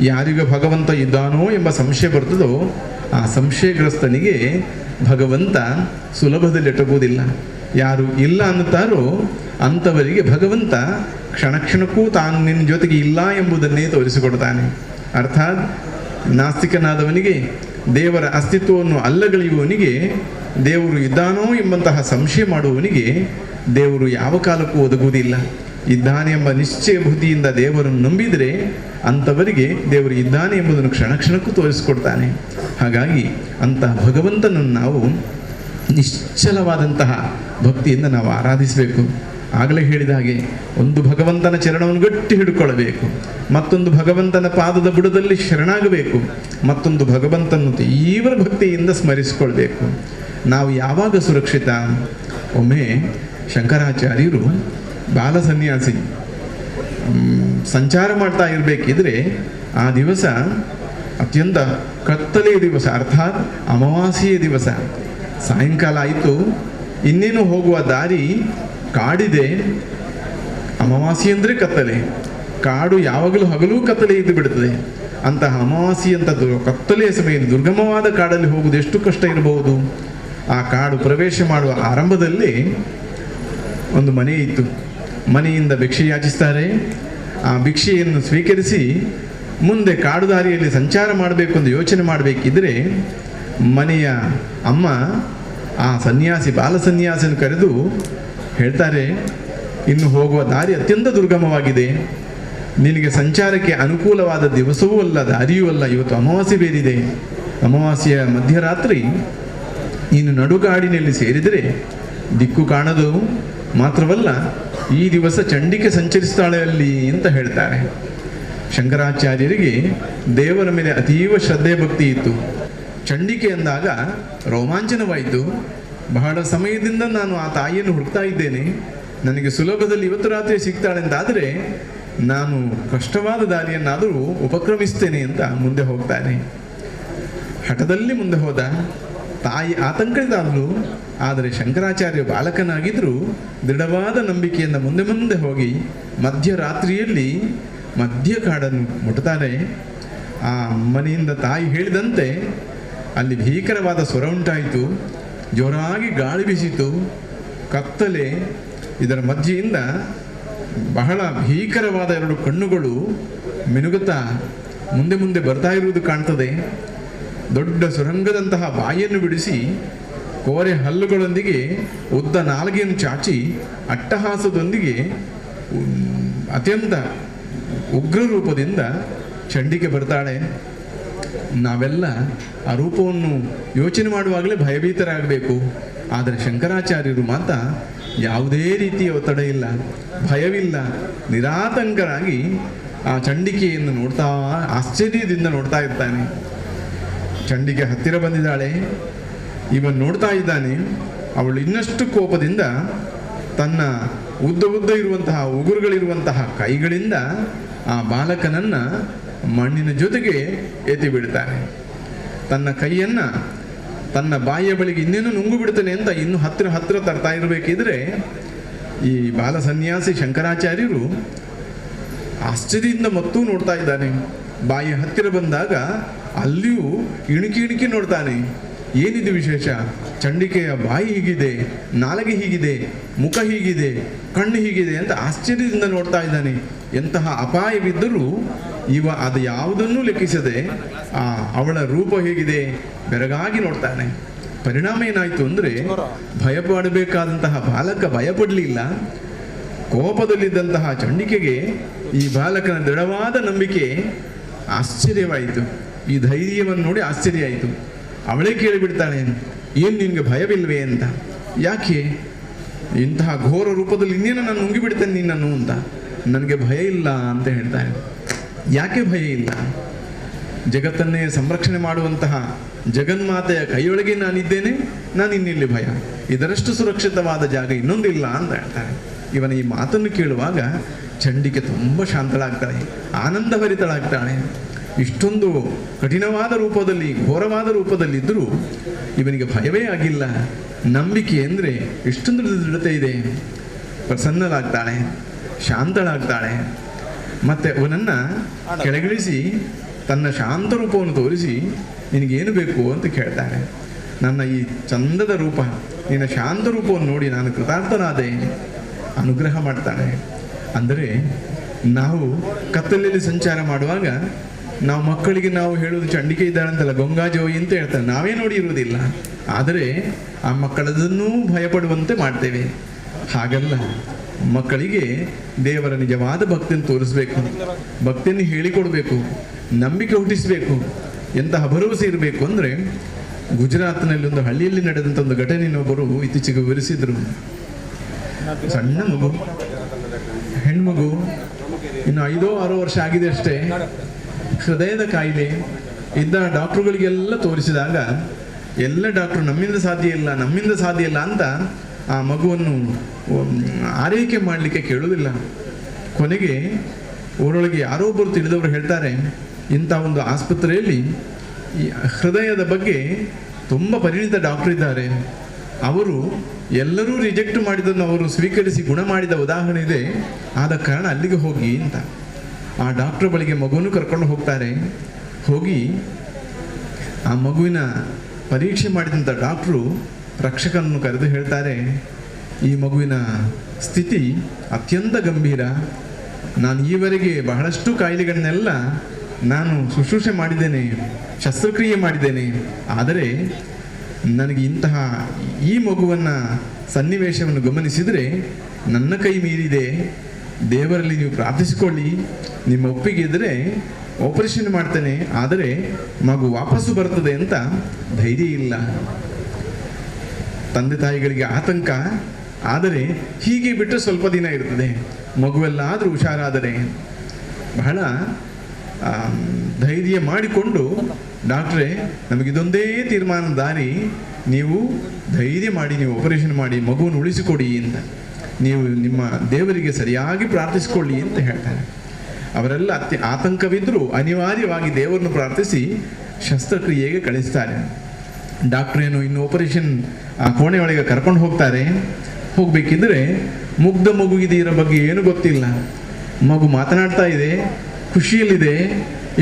ಯಾರಿಗೆ ಭಗವಂತ ಇದ್ದಾನೋ ಎಂಬ ಸಂಶಯ ಬರ್ತದೋ ಆ ಸಂಶಯಗ್ರಸ್ತನಿಗೆ ಭಗವಂತ ಸುಲಭದಲ್ಲಿ ಎಟಕುವುದಿಲ್ಲ. ಯಾರು ಇಲ್ಲ ಅನ್ನುತ್ತಾರೋ ಅಂಥವರಿಗೆ ಭಗವಂತ ಕ್ಷಣ ಕ್ಷಣಕ್ಕೂ ತಾನು ನಿನ್ನ ಜೊತೆಗೆ ಇಲ್ಲ ಎಂಬುದನ್ನೇ ತೋರಿಸಿಕೊಡ್ತಾನೆ. ಅರ್ಥಾತ್ ನಾಸ್ತಿಕನಾದವನಿಗೆ, ದೇವರ ಅಸ್ತಿತ್ವವನ್ನು ಅಲ್ಲಗಳೆಯುವವನಿಗೆ, ದೇವರು ಇದ್ದಾನೋ ಎಂಬಂತಹ ಸಂಶಯ ಮಾಡುವವನಿಗೆ ದೇವರು ಯಾವ ಕಾಲಕ್ಕೂ ಒದಗುವುದಿಲ್ಲ. ಇದ್ದಾನೆ ಎಂಬ ನಿಶ್ಚಯ ಬುದ್ಧಿಯಿಂದ ದೇವರನ್ನು ನಂಬಿದರೆ ಅಂಥವರಿಗೆ ದೇವರು ಇದ್ದಾನೆ ಎಂಬುದನ್ನು ಕ್ಷಣ ಕ್ಷಣಕ್ಕೂ ತೋರಿಸಿಕೊಡ್ತಾನೆ. ಹಾಗಾಗಿ ಅಂತಹ ಭಗವಂತನನ್ನು ನಾವು ನಿಶ್ಚಲವಾದಂತಹ ಭಕ್ತಿಯಿಂದ ನಾವು ಆರಾಧಿಸಬೇಕು. ಆಗಲೇ ಹೇಳಿದ ಹಾಗೆ ಒಂದು ಭಗವಂತನ ಚರಣವನ್ನು ಗಟ್ಟಿ ಹಿಡ್ಕೊಳ್ಳಬೇಕು, ಮತ್ತೊಂದು ಭಗವಂತನ ಪಾದದ ಬುಡದಲ್ಲಿ ಶರಣಾಗಬೇಕು, ಮತ್ತೊಂದು ಭಗವಂತನ ತೀವ್ರ ಭಕ್ತಿಯಿಂದ ಸ್ಮರಿಸಿಕೊಳ್ಬೇಕು. ನಾವು ಯಾವಾಗ ಸುರಕ್ಷಿತ? ಒಮ್ಮೆ ಶಂಕರಾಚಾರ್ಯರು ಬಾಲ ಸನ್ಯಾಸಿ ಸಂಚಾರ ಮಾಡ್ತಾ ಇರಬೇಕಿದ್ರೆ ಆ ದಿವಸ ಅತ್ಯಂತ ಕತ್ತಲೆಯ ದಿವಸ, ಅರ್ಥಾತ್ ಅಮಾವಾಸ್ಯೆಯ ದಿವಸ. ಸಾಯಂಕಾಲ ಆಯಿತು, ಇನ್ನೇನು ಹೋಗುವ ದಾರಿ ಕಾಡಿದೆ. ಅಮಾವಾಸ್ಯೆ ಅಂದರೆ ಕತ್ತಲೆ. ಕಾಡು ಯಾವಾಗಲೂ ಹಗಲೂ ಕತ್ತಲೆ ಇದ್ದು ಬಿಡುತ್ತದೆ. ಅಂತಹ ಅಮಾವಾಸ್ಯೆ ಅಂತ ಕತ್ತಲೆಯ ಸಮಯ, ದುರ್ಗಮವಾದ ಕಾಡಲ್ಲಿ ಹೋಗುವುದು ಎಷ್ಟು ಕಷ್ಟ ಇರಬಹುದು. ಆ ಕಾಡು ಪ್ರವೇಶ ಮಾಡುವ ಆರಂಭದಲ್ಲಿ ಒಂದು ಮನೆ ಇತ್ತು. ಮನೆಯಿಂದ ಭಿಕ್ಷೆ ಯಾಚಿಸ್ತಾರೆ. ಆ ಭಿಕ್ಷೆಯನ್ನು ಸ್ವೀಕರಿಸಿ ಮುಂದೆ ಕಾಡು ದಾರಿಯಲ್ಲಿ ಸಂಚಾರ ಮಾಡಬೇಕು ಎಂದು ಯೋಚನೆ ಮಾಡಬೇಕಿದ್ರೆ ಮನೆಯ ಅಮ್ಮ ಆ ಸನ್ಯಾಸಿ, ಬಾಲ ಸನ್ಯಾಸಿಯನ್ನು ಕರೆದು ಹೇಳ್ತಾರೆ, ಇನ್ನು ಹೋಗುವ ದಾರಿ ಅತ್ಯಂತ ದುರ್ಗಮವಾಗಿದೆ. ನಿನಗೆ ಸಂಚಾರಕ್ಕೆ ಅನುಕೂಲವಾದ ದಿವಸವೂ ಅಲ್ಲ, ದಾರಿಯೂ ಅಲ್ಲ. ಇವತ್ತು ಅಮಾವಾಸ್ಯೆ ಬೇರಿದೆ. ಅಮಾವಾಸ್ಯೆಯ ಮಧ್ಯರಾತ್ರಿ ನೀನು ನಡುಗಾಡಿನಲ್ಲಿ ಸೇರಿದರೆ ದಿಕ್ಕು ಕಾಣದು, ಮಾತ್ರವಲ್ಲ ಈ ದಿವಸ ಚಂಡಿಕೆ ಸಂಚರಿಸ್ತಾಳೆ ಅಲ್ಲಿ ಅಂತ ಹೇಳ್ತಾರೆ. ಶಂಕರಾಚಾರ್ಯರಿಗೆ ದೇವರ ಮೇಲೆ ಅತೀವ ಶ್ರದ್ಧೆ ಭಕ್ತಿ ಇತ್ತು. ಚಂಡಿಕೆ ಎಂದಾಗ ರೋಮಾಂಚನವಾಯಿತು. ಬಹಳ ಸಮಯದಿಂದ ನಾನು ಆ ತಾಯಿಯನ್ನು ಹುಡುಕ್ತಾ ಇದ್ದೇನೆ, ನನಗೆ ಸುಲಭದಲ್ಲಿ ಇವತ್ತು ರಾತ್ರಿ ಸಿಗ್ತಾಳೆ ಅಂತಾದರೆ ನಾನು ಕಷ್ಟವಾದ ದಾರಿಯನ್ನಾದರೂ ಉಪಕ್ರಮಿಸ್ತೇನೆ ಅಂತ ಮುಂದೆ ಹೋಗ್ತಾನೆ. ಹಠದಲ್ಲಿ ಮುಂದೆ ಹೋದ. ತಾಯಿ ಆತಂಕದಾದಳು. ಆದರೆ ಶಂಕರಾಚಾರ್ಯ ಬಾಲಕನಾಗಿದ್ದರೂ ದೃಢವಾದ ನಂಬಿಕೆಯಿಂದ ಮುಂದೆ ಮುಂದೆ ಹೋಗಿ ಮಧ್ಯರಾತ್ರಿಯಲ್ಲಿ ಮಧ್ಯ ಕಾಡನ್ನು ಮುಟ್ತಾರೆ. ಆ ಮನೆಯಿಂದ ತಾಯಿ ಹೇಳಿದಂತೆ ಅಲ್ಲಿ ಭೀಕರವಾದ ಸ್ವರ ಉಂಟಾಯಿತು. ಜೋರಾಗಿ ಗಾಳಿ ಬೀಸಿತು. ಕತ್ತಲೆ. ಇದರ ಮಧ್ಯೆಯಿಂದ ಬಹಳ ಭೀಕರವಾದ 2 ಕಣ್ಣುಗಳು ಮಿನುಗುತ್ತಾ ಮುಂದೆ ಮುಂದೆ ಬರ್ತಾ ಇರುವುದು ಕಾಣ್ತದೆ. ದೊಡ್ಡ ಸುರಂಗದಂತಹ ಬಾಯಿಯನ್ನು ಬಿಡಿಸಿ ಕೋರೆ ಹಲ್ಲುಗಳೊಂದಿಗೆ ಉದ್ದ ನಾಲಿಗೆಯನ್ನು ಚಾಚಿ ಅಟ್ಟಹಾಸದೊಂದಿಗೆ ಅತ್ಯಂತ ಉಗ್ರ ರೂಪದಿಂದ ಚಂಡಿಕೆ ಬರ್ತಾಳೆ. ನಾವೆಲ್ಲ ಆ ರೂಪವನ್ನು ಯೋಚನೆ ಮಾಡುವಾಗಲೇ ಭಯಭೀತರಾಗಬೇಕು. ಆದರೆ ಶಂಕರಾಚಾರ್ಯರು ಮಾತ್ರ ಯಾವುದೇ ರೀತಿಯ ಒತ್ತಡ ಇಲ್ಲ, ಭಯವಿಲ್ಲ, ನಿರಾತಂಕರಾಗಿ ಆ ಚಂಡಿಕೆಯನ್ನು ನೋಡ್ತಾ ಆಶ್ಚರ್ಯದಿಂದ ನೋಡ್ತಾ ಇರ್ತಾನೆ. ಚಂಡಿಕೆ ಹತ್ತಿರ ಬಂದಿದ್ದಾಳೆ. ಇವನು ನೋಡ್ತಾ ಇದ್ದಾನೆ. ಅವಳು ಇನ್ನಷ್ಟು ಕೋಪದಿಂದ ತನ್ನ ಉದ್ದ ಇರುವಂತಹ ಉಗುರುಗಳಿರುವಂತಹ ಕೈಗಳಿಂದ ಆ ಬಾಲಕನನ್ನು ಮಣ್ಣಿನ ಜೊತೆಗೆ ಎತ್ತಿ ಬಿಡ್ತಾನೆ. ತನ್ನ ಕೈಯನ್ನು ತನ್ನ ಬಾಯಿಯ ಬಳಿಗೆ ಇನ್ನೇನು ನುಂಗು ಬಿಡ್ತಾನೆ ಅಂತ ಇನ್ನೂ ಹತ್ತಿರ ತರ್ತಾ ಇರಬೇಕಿದ್ರೆ ಈ ಬಾಲ ಸನ್ಯಾಸಿ ಶಂಕರಾಚಾರ್ಯರು ಆಶ್ಚರ್ಯದಿಂದ ಮತ್ತೂ ನೋಡ್ತಾ ಇದ್ದಾನೆ. ಬಾಯಿ ಹತ್ತಿರ ಬಂದಾಗ ಅಲ್ಲಿಯೂ ಇಣುಕಿ ನೋಡ್ತಾನೆ. ಏನಿದು ವಿಶೇಷ? ಚಂಡಿಕೆಯ ಬಾಯಿ ಹೀಗಿದೆ, ನಾಲಿಗೆ ಹೀಗಿದೆ, ಮುಖ ಹೀಗಿದೆ, ಕಣ್ಣು ಹೀಗಿದೆ ಅಂತ ಆಶ್ಚರ್ಯದಿಂದ ನೋಡ್ತಾ ಇದ್ದಾನೆ. ಎಂತಹ ಅಪಾಯವಿದ್ದರೂ ಇವ ಅದು ಯಾವುದನ್ನೂ ಲೆಕ್ಕಿಸದೆ ಅವಳ ರೂಪ ಹೇಗಿದೆ ಬೆರಗಾಗಿ ನೋಡ್ತಾನೆ. ಪರಿಣಾಮ ಏನಾಯಿತು ಅಂದರೆ ಭಯಪಡಬೇಕಾದಂತಹ ಬಾಲಕ ಭಯಪಡಲಿಲ್ಲ. ಕೋಪದಲ್ಲಿದ್ದಂತಹ ಚಂಡಿಕೆಗೆ ಈ ಬಾಲಕನ ದೃಢವಾದ ನಂಬಿಕೆ ಆಶ್ಚರ್ಯವಾಯಿತು. ಈ ಧೈರ್ಯವನ್ನು ನೋಡಿ ಆಶ್ಚರ್ಯ ಆಯಿತು. ಅವಳೇ ಕೇಳಿಬಿಡ್ತಾಳೆ, ಏನು ನಿನಗೆ ಭಯವಿಲ್ವೇ ಅಂತ. ಯಾಕೆ? ಇಂತಹ ಘೋರ ರೂಪದಲ್ಲಿ ಇನ್ನೇನು ನಾನು ನುಂಗಿಬಿಡ್ತೇನೆ ನಿನ್ನನ್ನು ಅಂತ. ನನಗೆ ಭಯ ಇಲ್ಲ ಅಂತ ಹೇಳ್ತಾನೆ. ಯಾಕೆ ಭಯ ಇಲ್ಲ? ಜಗತ್ತನ್ನೇ ಸಂರಕ್ಷಣೆ ಮಾಡುವಂತಹ ಜಗನ್ಮಾತೆಯ ಕೈಯೊಳಗೆ ನಾನಿದ್ದೇನೆ, ನಾನು ಇನ್ನಿಲ್ಲಿ ಭಯ. ಇದರಷ್ಟು ಸುರಕ್ಷಿತವಾದ ಜಾಗ ಇನ್ನೊಂದಿಲ್ಲ ಅಂತ ಹೇಳ್ತಾನೆ. ಇವನ ಈ ಮಾತನ್ನು ಕೇಳುವಾಗ ಚಂಡಿಕೆ ತುಂಬ ಶಾಂತಳಾಗ್ತಾಳೆ, ಆನಂದಭರಿತಳಾಗ್ತಾಳೆ. ಇಷ್ಟೊಂದು ಕಠಿಣವಾದ ರೂಪದಲ್ಲಿ, ಘೋರವಾದ ರೂಪದಲ್ಲಿದ್ದರೂ ಇವನಿಗೆ ಭಯವೇ ಆಗಿಲ್ಲ. ನಂಬಿಕೆ ಅಂದರೆ ಇಷ್ಟೊಂದು ದೃಢತೆ ಇದೆ. ಪ್ರಸನ್ನಳಾಗ್ತಾಳೆ, ಶಾಂತಳಾಗ್ತಾಳೆ. ಮತ್ತೆ ಅವನನ್ನು ಕೆಳಗಿಳಿಸಿ ತನ್ನ ಶಾಂತ ರೂಪವನ್ನು ತೋರಿಸಿ ನಿನಗೇನು ಬೇಕು ಅಂತ ಕೇಳ್ತಾಳೆ. ನನ್ನ ಈ ಚಂದದ ರೂಪ, ನಿನ್ನ ಶಾಂತ ರೂಪವನ್ನು ನೋಡಿ ನಾನು ಕೃತಾರ್ಥನಾದೆ, ಅನುಗ್ರಹ ಮಾಡ್ತಾನೆ. ಅಂದರೆ ನಾವು ಕತ್ತಲಲ್ಲಿ ಸಂಚಾರ ಮಾಡುವಾಗ ನಾವು ಮಕ್ಕಳಿಗೆ ನಾವು ಹೇಳೋದು ಚಂಡಿಕೆ ಇದ್ದಾಳಂತಲ್ಲ, ಗಂಗಾಜೋಯಿ ಅಂತ ಹೇಳ್ತಾರೆ. ನಾವೇ ನೋಡಿ ಇರುವುದಿಲ್ಲ. ಆದರೆ ಆ ಮಕ್ಕಳದನ್ನೂ ಭಯಪಡುವಂತೆ ಮಾಡ್ತೇವೆ. ಹಾಗಲ್ಲ, ಮಕ್ಕಳಿಗೆ ದೇವರ ನಿಜವಾದ ಭಕ್ತಿಯನ್ನು ತೋರಿಸ್ಬೇಕು, ಭಕ್ತಿಯನ್ನು ಹೇಳಿಕೊಡ್ಬೇಕು, ನಂಬಿಕೆ ಹುಟ್ಟಿಸಬೇಕು, ಎಂತಹ ಭರವಸೆ ಇರಬೇಕು. ಅಂದರೆ ಗುಜರಾತ್ನಲ್ಲಿ ಒಂದು ಹಳ್ಳಿಯಲ್ಲಿ ನಡೆದಂಥ ಒಂದು ಘಟನೆಯನ್ನೊಬ್ಬರು ಇತ್ತೀಚೆಗೆ ವಿವರಿಸಿದ್ರು. ಸಣ್ಣ ಮಗು, ಹೆಣ್ಮಗು, ಇನ್ನು 5-6 ವರ್ಷ ಆಗಿದೆ ಅಷ್ಟೇ. ಹೃದಯದ ಕಾಯಿಲೆ ಇದ್ದ ಡಾಕ್ಟ್ರುಗಳಿಗೆಲ್ಲ ತೋರಿಸಿದಾಗ ಎಲ್ಲ ಡಾಕ್ಟ್ರು ನಮ್ಮಿಂದ ಸಾಧ್ಯ ಇಲ್ಲ ಅಂತ ಆ ಮಗುವನ್ನು ಆರೈಕೆ ಮಾಡಲಿಕ್ಕೆ ಕೇಳುವುದಿಲ್ಲ. ಕೊನೆಗೆ ಊರೊಳಗೆ ಯಾರೋ ಒಬ್ಬರು ತಿಳಿದವರು ಹೇಳ್ತಾರೆ, ಇಂಥ ಒಂದು ಆಸ್ಪತ್ರೆಯಲ್ಲಿ ಈ ಹೃದಯದ ಬಗ್ಗೆ ತುಂಬ ಪರಿಣಿತ ಡಾಕ್ಟರ್ ಇದ್ದಾರೆ, ಅವರು ಎಲ್ಲರೂ ರಿಜೆಕ್ಟ್ ಮಾಡಿದ್ದನ್ನು ಅವರು ಸ್ವೀಕರಿಸಿ ಗುಣ ಮಾಡಿದ ಉದಾಹರಣೆ ಇದೆ, ಆದ ಕಾರಣ ಅಲ್ಲಿಗೆ ಹೋಗಿ ಅಂತ. ಆ ಡಾಕ್ಟರ್ ಬಳಿಗೆ ಮಗುವನ್ನು ಕರ್ಕೊಂಡು ಹೋಗ್ತಾರೆ. ಹೋಗಿ ಆ ಮಗುವಿನ ಪರೀಕ್ಷೆ ಮಾಡಿದಂಥ ಡಾಕ್ಟ್ರು ರಕ್ಷಕನನ್ನು ಕರೆದು ಹೇಳ್ತಾರೆ, ಈ ಮಗುವಿನ ಸ್ಥಿತಿ ಅತ್ಯಂತ ಗಂಭೀರ. ನಾನು ಈವರೆಗೆ ಬಹಳಷ್ಟು ಕಾಯಿಲೆಗಳನ್ನೆಲ್ಲ ನಾನು ಶುಶ್ರೂಷೆ ಮಾಡಿದ್ದೇನೆ, ಶಸ್ತ್ರಕ್ರಿಯೆ ಮಾಡಿದ್ದೇನೆ. ಆದರೆ ನನಗೆ ಇಂತಹ ಈ ಮಗುವನ್ನು ಸನ್ನಿವೇಶವನ್ನು ಗಮನಿಸಿದರೆ ನನ್ನ ಕೈ ಮೀರಿದೆ. ದೇವರಲ್ಲಿ ನೀವು ಪ್ರಾರ್ಥಿಸಿಕೊಳ್ಳಿ, ನಿಮ್ಮ ಒಪ್ಪಿಗೆ ಇದ್ದರೆ ಆಪರೇಷನ್ ಮಾಡ್ತೇನೆ, ಆದರೆ ಮಗು ವಾಪಸ್ಸು ಬರ್ತದೆ ಅಂತ ಧೈರ್ಯ ಇಲ್ಲ. ತಂದೆ ತಾಯಿಗಳಿಗೆ ಆತಂಕ. ಆದರೆ ಹೀಗೆ ಬಿಟ್ಟು ಸ್ವಲ್ಪ ದಿನ ಇರ್ತದೆ. ಮಗುವೆಲ್ಲಾದರೂ ಹುಷಾರಾದರೆ ಬಹಳ ಧೈರ್ಯ ಮಾಡಿಕೊಂಡು, ಡಾಕ್ಟ್ರೇ ನಮಗಿದೊಂದೇ ತೀರ್ಮಾನ ದಾರಿ, ನೀವು ಧೈರ್ಯ ಮಾಡಿ ನೀವು ಆಪರೇಷನ್ ಮಾಡಿ ಮಗುವನ್ನು ಉಳಿಸಿಕೊಡಿ ಅಂತ, ನೀವು ನಿಮ್ಮ ದೇವರಿಗೆ ಸರಿಯಾಗಿ ಪ್ರಾರ್ಥಿಸಿಕೊಳ್ಳಿ ಅಂತ ಹೇಳ್ತಾರೆ. ಅವರೆಲ್ಲ ಆತಂಕವಿದ್ದರೂ ಅನಿವಾರ್ಯವಾಗಿ ದೇವರನ್ನು ಪ್ರಾರ್ಥಿಸಿ ಶಸ್ತ್ರಕ್ರಿಯೆಗೆ ಕಳಿಸ್ತಾರೆ. ಡಾಕ್ಟ್ರೇನು ಇನ್ನು ಆಪರೇಷನ್ ಕೋಣೆ ಒಳಗೆ ಕರ್ಕೊಂಡು ಹೋಗ್ತಾರೆ. ಹೋಗಬೇಕಿದ್ರೆ ಮುಗ್ಧ ಮಗುವಿದೆ ಇದರ ಬಗ್ಗೆ ಏನು ಗೊತ್ತಿಲ್ಲ. ಮಗು ಮಾತನಾಡ್ತಾ ಇದೆ, ಖುಷಿಯಲ್ಲಿದೆ.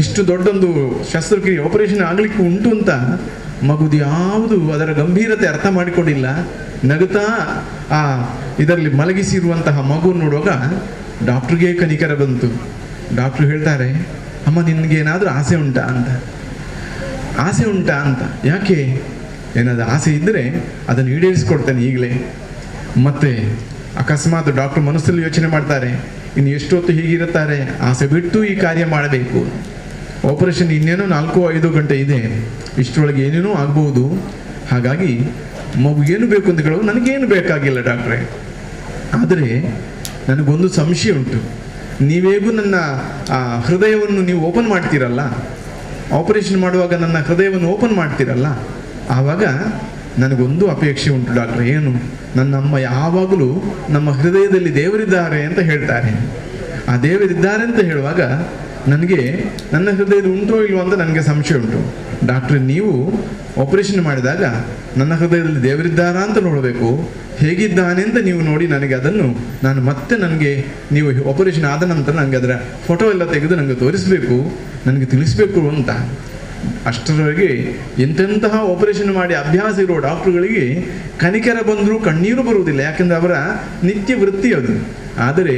ಇಷ್ಟು ದೊಡ್ಡೊಂದು ಶಸ್ತ್ರಕ್ರಿಯೆ ಆಪರೇಷನ್ ಆಗಲಿಕ್ಕೆ ಉಂಟು ಅಂತ ಮಗುದು ಯಾವುದು ಅದರ ಗಂಭೀರತೆ ಅರ್ಥ ಮಾಡಿಕೊಂಡಿಲ್ಲ. ನಗುತ್ತಾ ಇದರಲ್ಲಿ ಮಲಗಿಸಿರುವಂತಹ ಮಗು ನೋಡುವಾಗ ಡಾಕ್ಟ್ರಿಗೆ ಕನಿಕರ ಬಂತು. ಡಾಕ್ಟ್ರು ಹೇಳ್ತಾರೆ, ಅಮ್ಮ ನಿನಗೇನಾದರೂ ಆಸೆ ಉಂಟಾ ಅಂತ. ಆಸೆ ಉಂಟಾ ಅಂತ. ಯಾಕೆ? ಏನಾದರೂ ಆಸೆ ಇದ್ದರೆ ಅದನ್ನು ಈಡೇರಿಸ್ಕೊಡ್ತೇನೆ ಈಗಲೇ. ಮತ್ತೆ ಅಕಸ್ಮಾತ್ ಡಾಕ್ಟ್ರು ಮನಸ್ಸಲ್ಲಿ ಯೋಚನೆ ಮಾಡ್ತಾರೆ, ಇನ್ನು ಎಷ್ಟೊತ್ತು ಹೀಗಿರುತ್ತಾರೆ, ಆಸೆ ಬಿಟ್ಟು ಈ ಕಾರ್ಯ ಮಾಡಬೇಕು. ಆಪರೇಷನ್ ಇನ್ನೇನೋ 4-5 ಗಂಟೆ ಇದೆ, ಇಷ್ಟರೊಳಗೆ ಏನೇನೋ ಆಗ್ಬೋದು. ಹಾಗಾಗಿ ಮಗು ಏನು ಬೇಕು ಅಂತ ಕೇಳೋ, ನನಗೇನು ಬೇಕಾಗಿಲ್ಲ ಡಾಕ್ಟ್ರೇ, ಆದರೆ ನನಗೊಂದು ಸಂಶಯ ಉಂಟು. ನೀವೇಗೂ ನನ್ನ ಹೃದಯವನ್ನು ನೀವು ಓಪನ್ ಮಾಡ್ತೀರಲ್ಲ, ಆಪರೇಷನ್ ಮಾಡುವಾಗ ನನ್ನ ಹೃದಯವನ್ನು ಓಪನ್ ಮಾಡ್ತೀರಲ್ಲ, ಆವಾಗ ನನಗೊಂದು ಅಪೇಕ್ಷೆ ಉಂಟು ಡಾಕ್ಟ್ರೆ. ಏನು? ನನ್ನಮ್ಮ ಯಾವಾಗಲೂ ನಮ್ಮ ಹೃದಯದಲ್ಲಿ ದೇವರಿದ್ದಾರೆ ಅಂತ ಹೇಳ್ತಾರೆ. ಆ ದೇವರಿದ್ದಾರೆ ಅಂತ ಹೇಳುವಾಗ ನನಗೆ ನನ್ನ ಹೃದಯದಲ್ಲಿ ಉಂಟೋ ಇಲ್ವೋ ಅಂತ ನನಗೆ ಸಂಶಯ ಉಂಟು. ಡಾಕ್ಟ್ರೆ, ನೀವು ಆಪರೇಷನ್ ಮಾಡಿದಾಗ ನನ್ನ ಹೃದಯದಲ್ಲಿ ದೇವರಿದ್ದಾರಾ ಅಂತ ನೋಡಬೇಕು, ಹೇಗಿದ್ದಾನೆ ಅಂತ ನೀವು ನೋಡಿ ನನಗೆ ಅದನ್ನು ನನಗೆ ನೀವು ಆಪರೇಷನ್ ಆದ ನಂತರ ನನಗೆ ಅದರ ಫೋಟೋ ಎಲ್ಲ ತೆಗೆದು ನನಗೆ ತೋರಿಸಬೇಕು, ನನಗೆ ತಿಳಿಸ್ಬೇಕು ಅಂತ. ಅಷ್ಟರವರೆಗೆ ಎಂತೆಂತಹ ಆಪರೇಷನ್ ಮಾಡಿ ಅಭ್ಯಾಸ ಇರೋ ಡಾಕ್ಟ್ರುಗಳಿಗೆ ಕನಿಕರ ಬಂದರೂ ಕಣ್ಣೀರು ಬರುವುದಿಲ್ಲ, ಯಾಕೆಂದರೆ ಅವರ ನಿತ್ಯ ವೃತ್ತಿ ಅದು. ಆದರೆ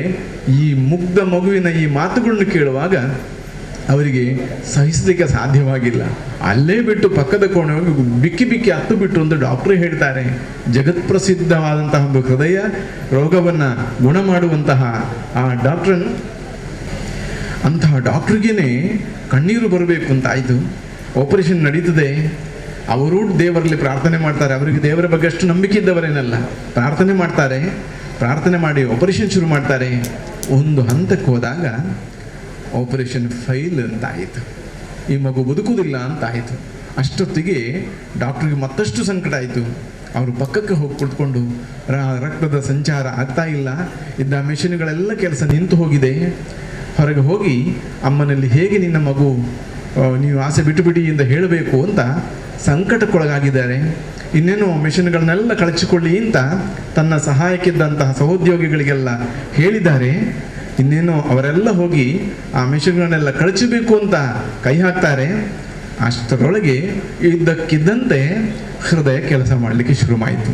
ಈ ಮುಗ್ಧ ಮಗುವಿನ ಈ ಮಾತುಗಳನ್ನು ಕೇಳುವಾಗ ಅವರಿಗೆ ಸಹಿಸಲಿಕ್ಕೆ ಸಾಧ್ಯವಾಗಿಲ್ಲ. ಅಲ್ಲೇ ಬಿಟ್ಟು ಪಕ್ಕದ ಕೋಣೆಗೆ ಬಿಕ್ಕಿ ಬಿಕ್ಕಿ ಹತ್ತು ಬಿಟ್ಟು ಅಂತ ಡಾಕ್ಟ್ರೇ ಹೇಳ್ತಾರೆ. ಜಗತ್ಪ್ರಸಿದ್ಧವಾದಂತಹ ಒಂದು ಹೃದಯ ರೋಗವನ್ನು ಗುಣ ಮಾಡುವಂತಹ ಆ ಅಂತಹ ಡಾಕ್ಟ್ರಿಗೇನೆ ಕಣ್ಣೀರು ಬರಬೇಕು ಅಂತ ಆಯಿತು. ಆಪರೇಷನ್ ನಡೀತದೆ, ಅವರು ದೇವರಲ್ಲಿ ಪ್ರಾರ್ಥನೆ ಮಾಡ್ತಾರೆ. ಅವರಿಗೆ ದೇವರ ಬಗ್ಗೆ ಅಷ್ಟು ನಂಬಿಕೆ ಇದ್ದವರೇನಲ್ಲ, ಪ್ರಾರ್ಥನೆ ಮಾಡ್ತಾರೆ. ಪ್ರಾರ್ಥನೆ ಮಾಡಿ ಆಪರೇಷನ್ ಶುರು ಮಾಡ್ತಾರೆ. ಒಂದು ಹಂತಕ್ಕೆ ಹೋದಾಗ ಆಪರೇಷನ್ ಫೈಲ್ ಅಂತ ಆಯಿತು. ಈ ಮಗು ಬದುಕುವುದಿಲ್ಲ ಅಂತ ಆಯಿತು. ಅಷ್ಟೊತ್ತಿಗೆ ಡಾಕ್ಟ್ರಿಗೆ ಮತ್ತಷ್ಟು ಸಂಕಟ ಆಯಿತು. ಅವರು ಪಕ್ಕಕ್ಕೆ ಹೋಗಿ ಕುಳಿತುಕೊಂಡು, ರಕ್ತದ ಸಂಚಾರ ಆಗ್ತಾ ಇಲ್ಲ, ಇದ್ದ ಮೆಷಿನ್ಗಳೆಲ್ಲ ಕೆಲಸ ನಿಂತು ಹೋಗಿದೆ. ಹೊರಗೆ ಹೋಗಿ ಅಮ್ಮನಲ್ಲಿ ಹೇಗೆ ನಿನ್ನ ಮಗು ನೀವು ಆಸೆ ಬಿಟ್ಟುಬಿಡಿ ಅಂತ ಹೇಳಬೇಕು ಅಂತ ಸಂಕಟಕ್ಕೊಳಗಾಗಿದ್ದಾರೆ. ಇನ್ನೇನು ಮೆಷಿನ್ಗಳನ್ನೆಲ್ಲ ಕಳಚಿಕೊಳ್ಳಿ ಅಂತ ತನ್ನ ಸಹಾಯಕ್ಕಿದ್ದಂತಹ ಸಹೋದ್ಯೋಗಿಗಳಿಗೆಲ್ಲ ಹೇಳಿದ್ದಾರೆ. ಇನ್ನೇನು ಅವರೆಲ್ಲ ಹೋಗಿ ಆ ಮೆಷಿನ್ಗಳನ್ನೆಲ್ಲ ಕಳಚಬೇಕು ಅಂತ ಕೈ ಹಾಕ್ತಾರೆ. ಅಷ್ಟರೊಳಗೆ ಇದ್ದಕ್ಕಿದ್ದಂತೆ ಹೃದಯ ಕೆಲಸ ಮಾಡಲಿಕ್ಕೆ ಶುರುವಾಯಿತು.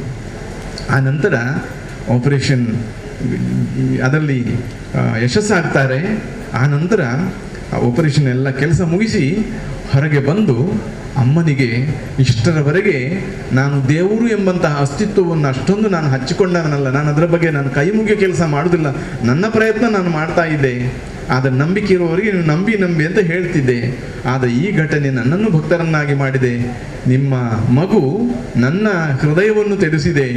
ಆ ನಂತರ ಆಪರೇಷನ್ ಅದರಲ್ಲಿ ಯಶಸ್ಸಾಗ್ತಾರೆ. ಆ ನಂತರ ಆಪರೇಷನ್ ಎಲ್ಲ ಕೆಲಸ ಮುಗಿಸಿ ಹೊರಗೆ ಬಂದು ಅಮ್ಮನಿಗೆ ಇಷ್ಟರವರೆಗೆ ನಾನು ದೇವರು ಎಂಬಂತಹ ಅಸ್ತಿತ್ವವನ್ನು ಅಷ್ಟೊಂದು ನಾನು ಹಚ್ಚಿಕೊಂಡವನಲ್ಲ, ನಾನು ಅದರ ಬಗ್ಗೆ ನಾನು ಕೈ ಮುಗಿಯೋ ಕೆಲಸ ಮಾಡೋದಿಲ್ಲ, ನನ್ನ ಪ್ರಯತ್ನ ನಾನು ಮಾಡ್ತಾ ಇದ್ದೆ, ಆದರೆ ನಂಬಿಕೆ ಇರುವವರಿಗೆ ನೀವು ನಂಬಿ ಅಂತ ಹೇಳ್ತಿದ್ದೆ. ಆದರೆ ಈ ಘಟನೆ ನನ್ನನ್ನು ಭಕ್ತರನ್ನಾಗಿ ಮಾಡಿದೆ. ನಿಮ್ಮ ಮಗು ನನ್ನ ಹೃದಯವನ್ನು ತೆರೆಸಿದೆ.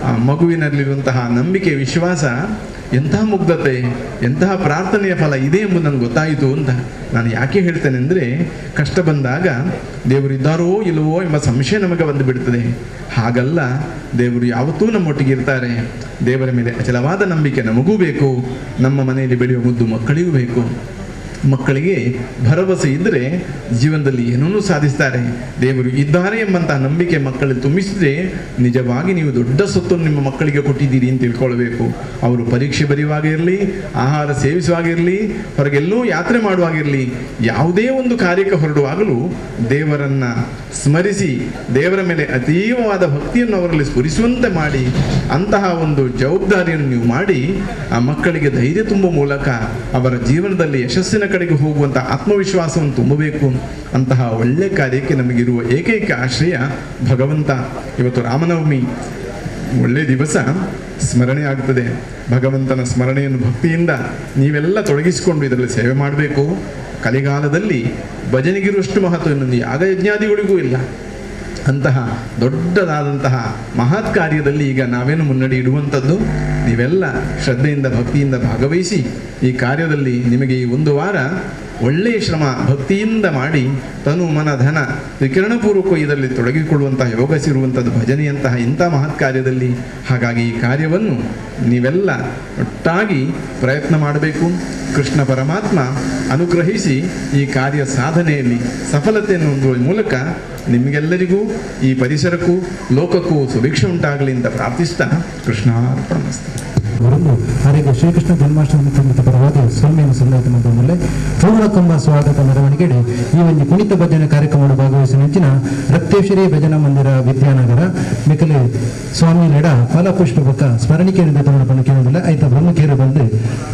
ಆ ಮಗುವಿನಲ್ಲಿರುವಂತಹ ನಂಬಿಕೆ, ವಿಶ್ವಾಸ, ಎಂತಹ ಮುಗ್ಧತೆ, ಎಂತಹ ಪ್ರಾರ್ಥನೆಯ ಫಲ ಇದೆ ಎಂಬುದು ನನಗೆ ಗೊತ್ತಾಯಿತು ಅಂತ. ನಾನು ಯಾಕೆ ಹೇಳ್ತೇನೆ ಅಂದರೆ, ಕಷ್ಟ ಬಂದಾಗ ದೇವರು ಇದ್ದಾರೋ ಇಲ್ಲವೋ ಎಂಬ ಸಂಶಯ ನಮಗೆ ಬಂದು ಬಿಡ್ತದೆ. ಹಾಗಲ್ಲ, ದೇವರು ಯಾವತ್ತೂ ನಮ್ಮೊಟ್ಟಿಗೆ ಇರ್ತಾರೆ. ದೇವರ ಮೇಲೆ ಅಚಲವಾದ ನಂಬಿಕೆ ನಮಗೂ ಬೇಕು, ನಮ್ಮ ಮನೆಯಲ್ಲಿ ಬೆಳೆಯುವ ಮುದ್ದು ಮಕ್ಕಳಿಗೂ ಬೇಕು. ಮಕ್ಕಳಿಗೆ ಭರವಸೆ ಇದ್ದರೆ ಜೀವನದಲ್ಲಿ ಏನನ್ನೂ ಸಾಧಿಸ್ತಾರೆ. ದೇವರು ಇದ್ದಾರೆ ಎಂಬಂತಹ ನಂಬಿಕೆ ಮಕ್ಕಳಲ್ಲಿ ತುಂಬಿಸಿದ್ರೆ ನಿಜವಾಗಿ ನೀವು ದೊಡ್ಡ ಸೊತ್ತನ್ನು ನಿಮ್ಮ ಮಕ್ಕಳಿಗೆ ಕೊಟ್ಟಿದ್ದೀರಿ ಅಂತ ತಿಳ್ಕೊಳ್ಬೇಕು. ಅವರು ಪರೀಕ್ಷೆ ಬರೆಯುವಾಗಿರಲಿ, ಆಹಾರ ಸೇವಿಸುವಾಗಿರಲಿ, ಹೊರಗೆಲ್ಲೋ ಯಾತ್ರೆ ಮಾಡುವಾಗಿರಲಿ, ಯಾವುದೇ ಒಂದು ಕಾರ್ಯಕ್ಕೆ ಹೊರಡುವಾಗಲೂ ದೇವರನ್ನು ಸ್ಮರಿಸಿ ದೇವರ ಮೇಲೆ ಅತೀವವಾದ ಭಕ್ತಿಯನ್ನು ಅವರಲ್ಲಿ ಸ್ಫುರಿಸುವಂತೆ ಮಾಡಿ ಅಂತಹ ಒಂದು ಜವಾಬ್ದಾರಿಯನ್ನು ನೀವು ಮಾಡಿ ಆ ಮಕ್ಕಳಿಗೆ ಧೈರ್ಯ ತುಂಬುವ ಮೂಲಕ ಅವರ ಜೀವನದಲ್ಲಿ ಯಶಸ್ಸಿನ ಕಡೆಗೆ ಹೋಗುವಂಥ ಆತ್ಮವಿಶ್ವಾಸವನ್ನು ತುಂಬಬೇಕು. ಅಂತಹ ಒಳ್ಳೆ ಕಾರ್ಯಕ್ಕೆ ನಮಗಿರುವ ಏಕೈಕ ಆಶ್ರಯ ಭಗವಂತ. ಇವತ್ತು ರಾಮನವಮಿ ಒಳ್ಳೆ ದಿವಸ, ಸ್ಮರಣೆ ಆಗ್ತದೆ. ಭಗವಂತನ ಸ್ಮರಣೆಯನ್ನು ಭಕ್ತಿಯಿಂದ ನೀವೆಲ್ಲ ತೊಡಗಿಸಿಕೊಂಡು ಇದರಲ್ಲಿ ಸೇವೆ ಮಾಡಬೇಕು. ಕಲಿಗಾಲದಲ್ಲಿ ಭಜನೆಗಿರುವಷ್ಟು ಮಹತ್ವ ಇನ್ನೊಂದು ಯಾಗ ಯಜ್ಞಾದಿಗಳಿಗೂ ಇಲ್ಲ. ಅಂತಹ ದೊಡ್ಡದಾದಂತಹ ಮಹತ್ ಕಾರ್ಯದಲ್ಲಿ ಈಗ ನಾವೇನು ಮುನ್ನಡೆ ಇಡುವಂಥದ್ದು. ನೀವೆಲ್ಲ ಶ್ರದ್ಧೆಯಿಂದ ಭಕ್ತಿಯಿಂದ ಭಾಗವಹಿಸಿ ಈ ಕಾರ್ಯದಲ್ಲಿ ನಿಮಗೆ ಈ ಒಂದು ವಾರ ಒಳ್ಳೆಯ ಶ್ರಮ ಭಕ್ತಿಯಿಂದ ಮಾಡಿ ತನು ಮನ ಧನ ವಿಕಿರಣಪೂರ್ವಕ ಇದರಲ್ಲಿ ತೊಡಗಿಕೊಳ್ಳುವಂತಹ ಯೋಗ ಸಿರುವಂಥದ್ದು ಭಜನೆಯಂತಹ ಇಂಥ ಮಹತ್ ಕಾರ್ಯದಲ್ಲಿ. ಹಾಗಾಗಿ ಈ ಕಾರ್ಯವನ್ನು ನೀವೆಲ್ಲ ಒಟ್ಟಾಗಿ ಪ್ರಯತ್ನ ಮಾಡಬೇಕು. ಕೃಷ್ಣ ಪರಮಾತ್ಮ ಅನುಗ್ರಹಿಸಿ ಈ ಕಾರ್ಯ ಸಾಧನೆಯಲ್ಲಿ ಸಫಲತೆಯನ್ನು ಹೊಂದುವ ಮೂಲಕ ನಿಮಗೆಲ್ಲರಿಗೂ ಈ ಪರಿಸರಕ್ಕೂ ಲೋಕಕ್ಕೂ ಸುಭಿಕ್ಷೆ ಉಂಟಾಗಲಿ ಅಂತ ಪ್ರಾರ್ಥಿಸ್ತಾ ಕೃಷ್ಣಾರ್ಪಣಮಸ್ತು. ಅವರನ್ನು ಹರಿಗ ಶ್ರೀಕೃಷ್ಣ ಜನ್ಮಾಷ್ಟಮಿ ನಿಮಿತ್ತ ಪರವಾದ ಸ್ವಾಮಿಯನ್ನು ಸಂದರ್ಭ ಮೇಲೆ ಪೂರ್ಣಕಂಬ ಸ್ವಾಗತ ಮೆರವಣಿಗೆಡೆ ಈ ಒಂದು ಕುಣಿತ ಭಜನೆ ಕಾರ್ಯಕ್ರಮದ ಭಾಗವಹಿಸಿ ನೆಂಚಿನ ರಕ್ತೇಶ್ವರಿ ಭಜನಾ ಮಂದಿರ ವಿದ್ಯಾನಗರ ಮಿಕಲೆ ಸ್ವಾಮಿ ನಡ ಫಲಪುಷ್ಪ ಬಕ್ಕ ಸ್ಮರಣಿಕೆಯಿಂದ ತಮ್ಮ ಬಂದು ಕೇಳೋದಿಲ್ಲ ಆಯ್ತಾ ಬ್ರಹ್ಮಕೇರು ಬಂದು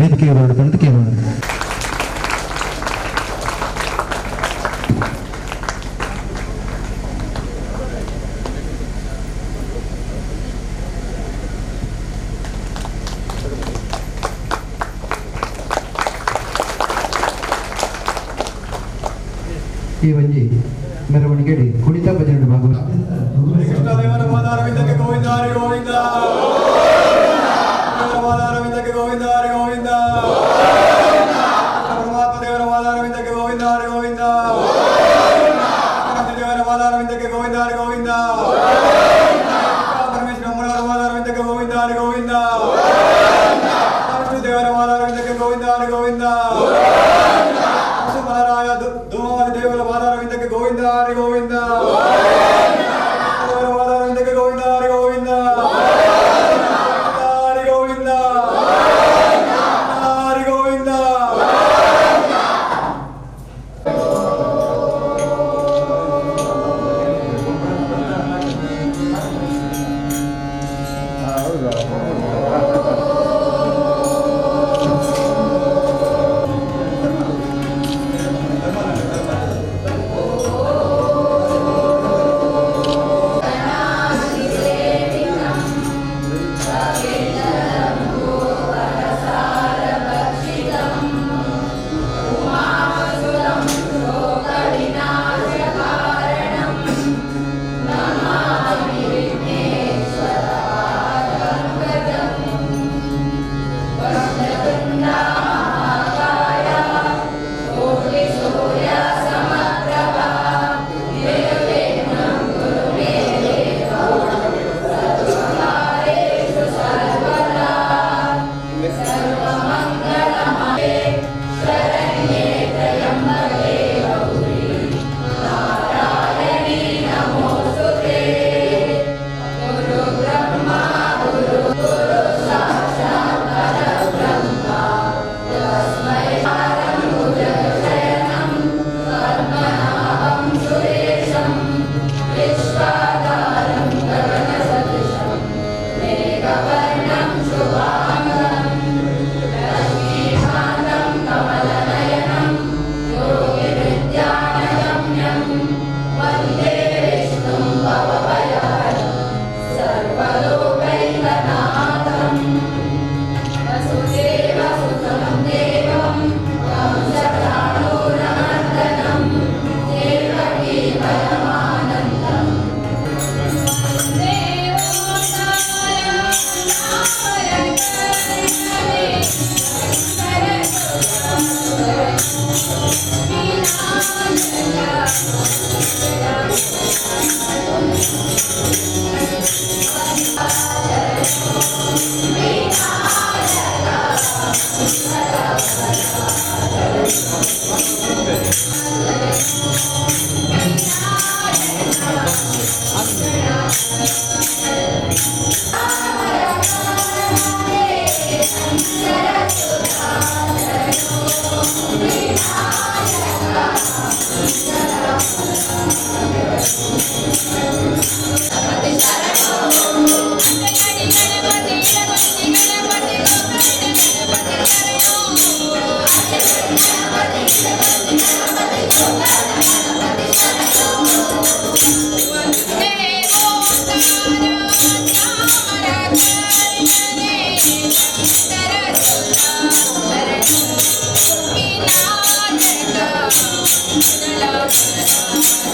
ವೇದಿಕೆಗೆ ಹೊರಡು ಬಂದು ಕೇಳೋಣ. ಈ ಒಂಜಿ ಮೆರವಣಿಗೆಡಿ ಕುಣಿತ ಭಜನೆ ಭಾಗವಹಿಸಿ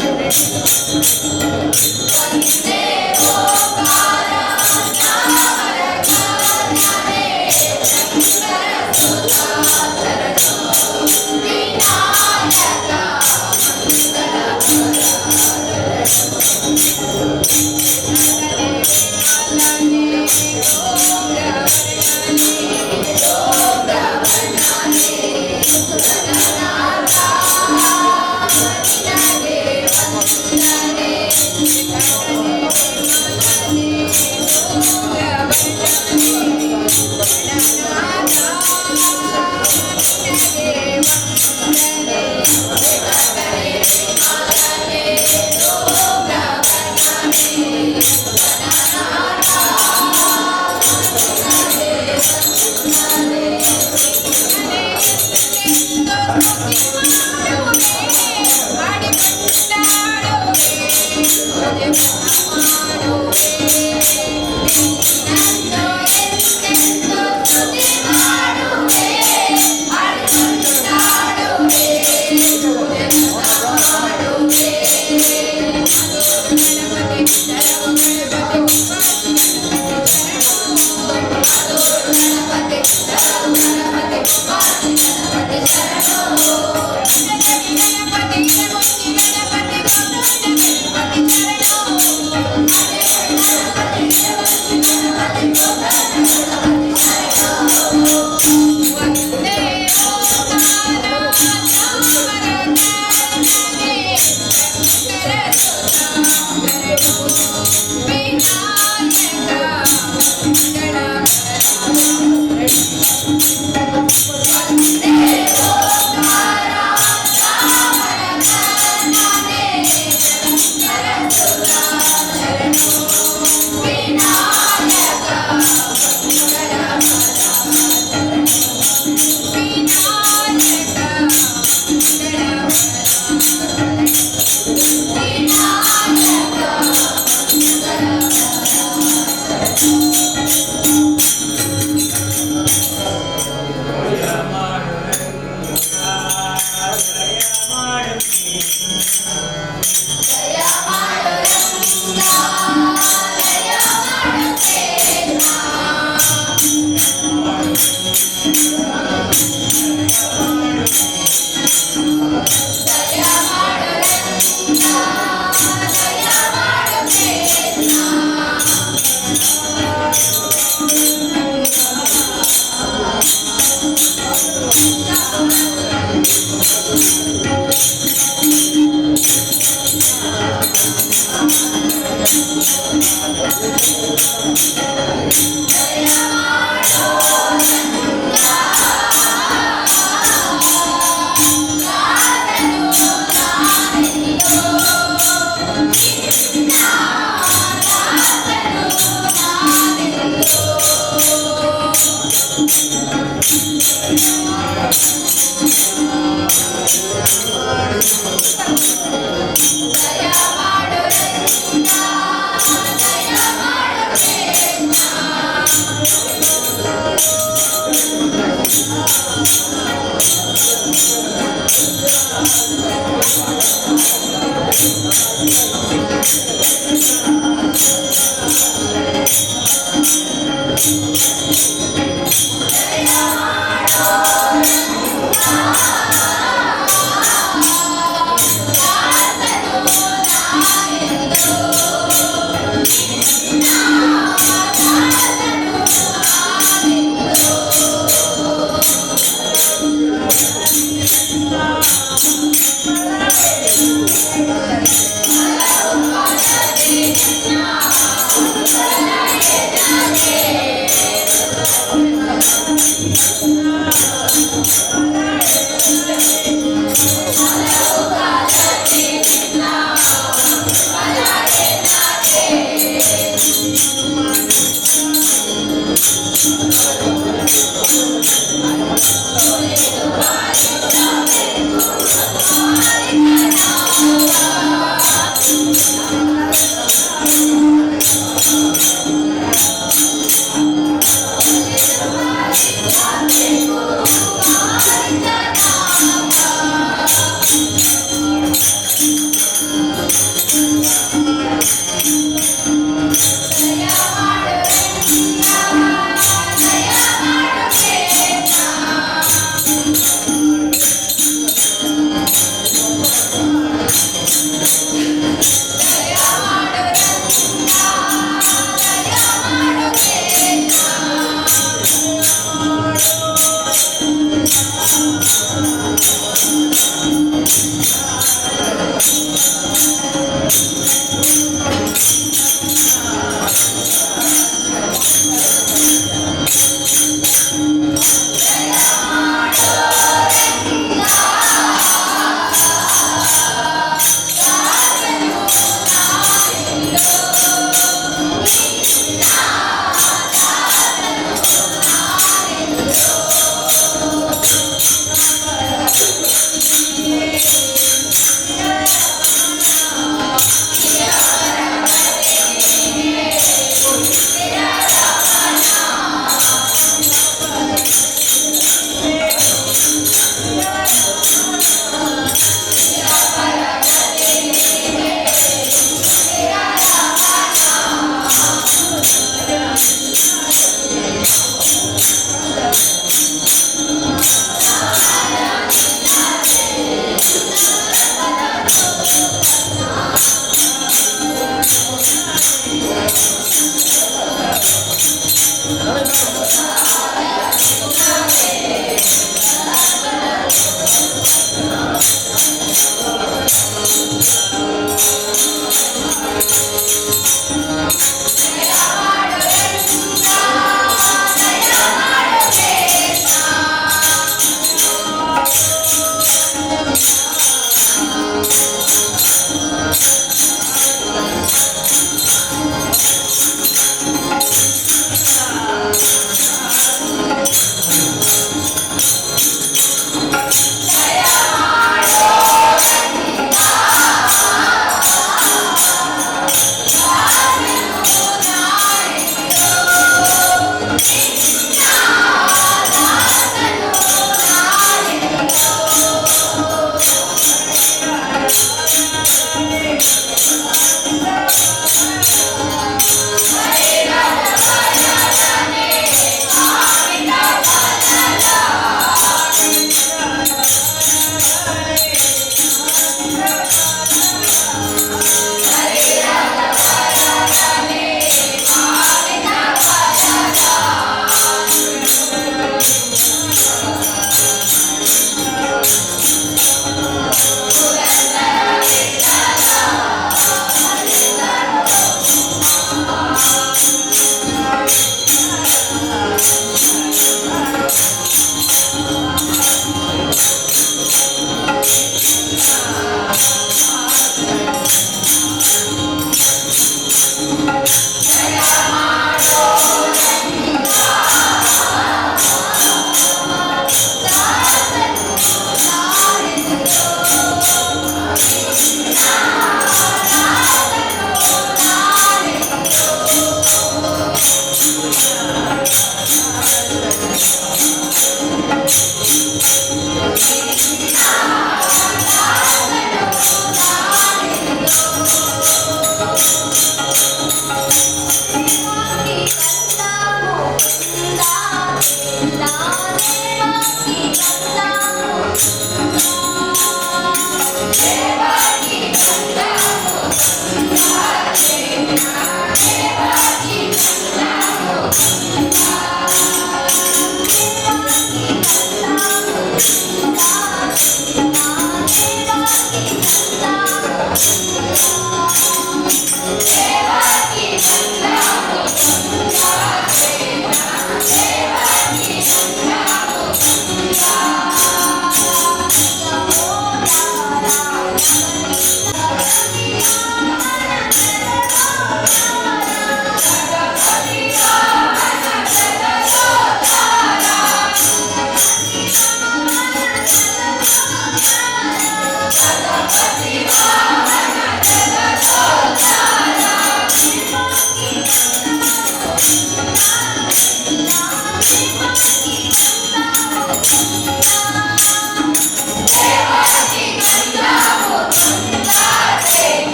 Thank you. Krishna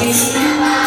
Inna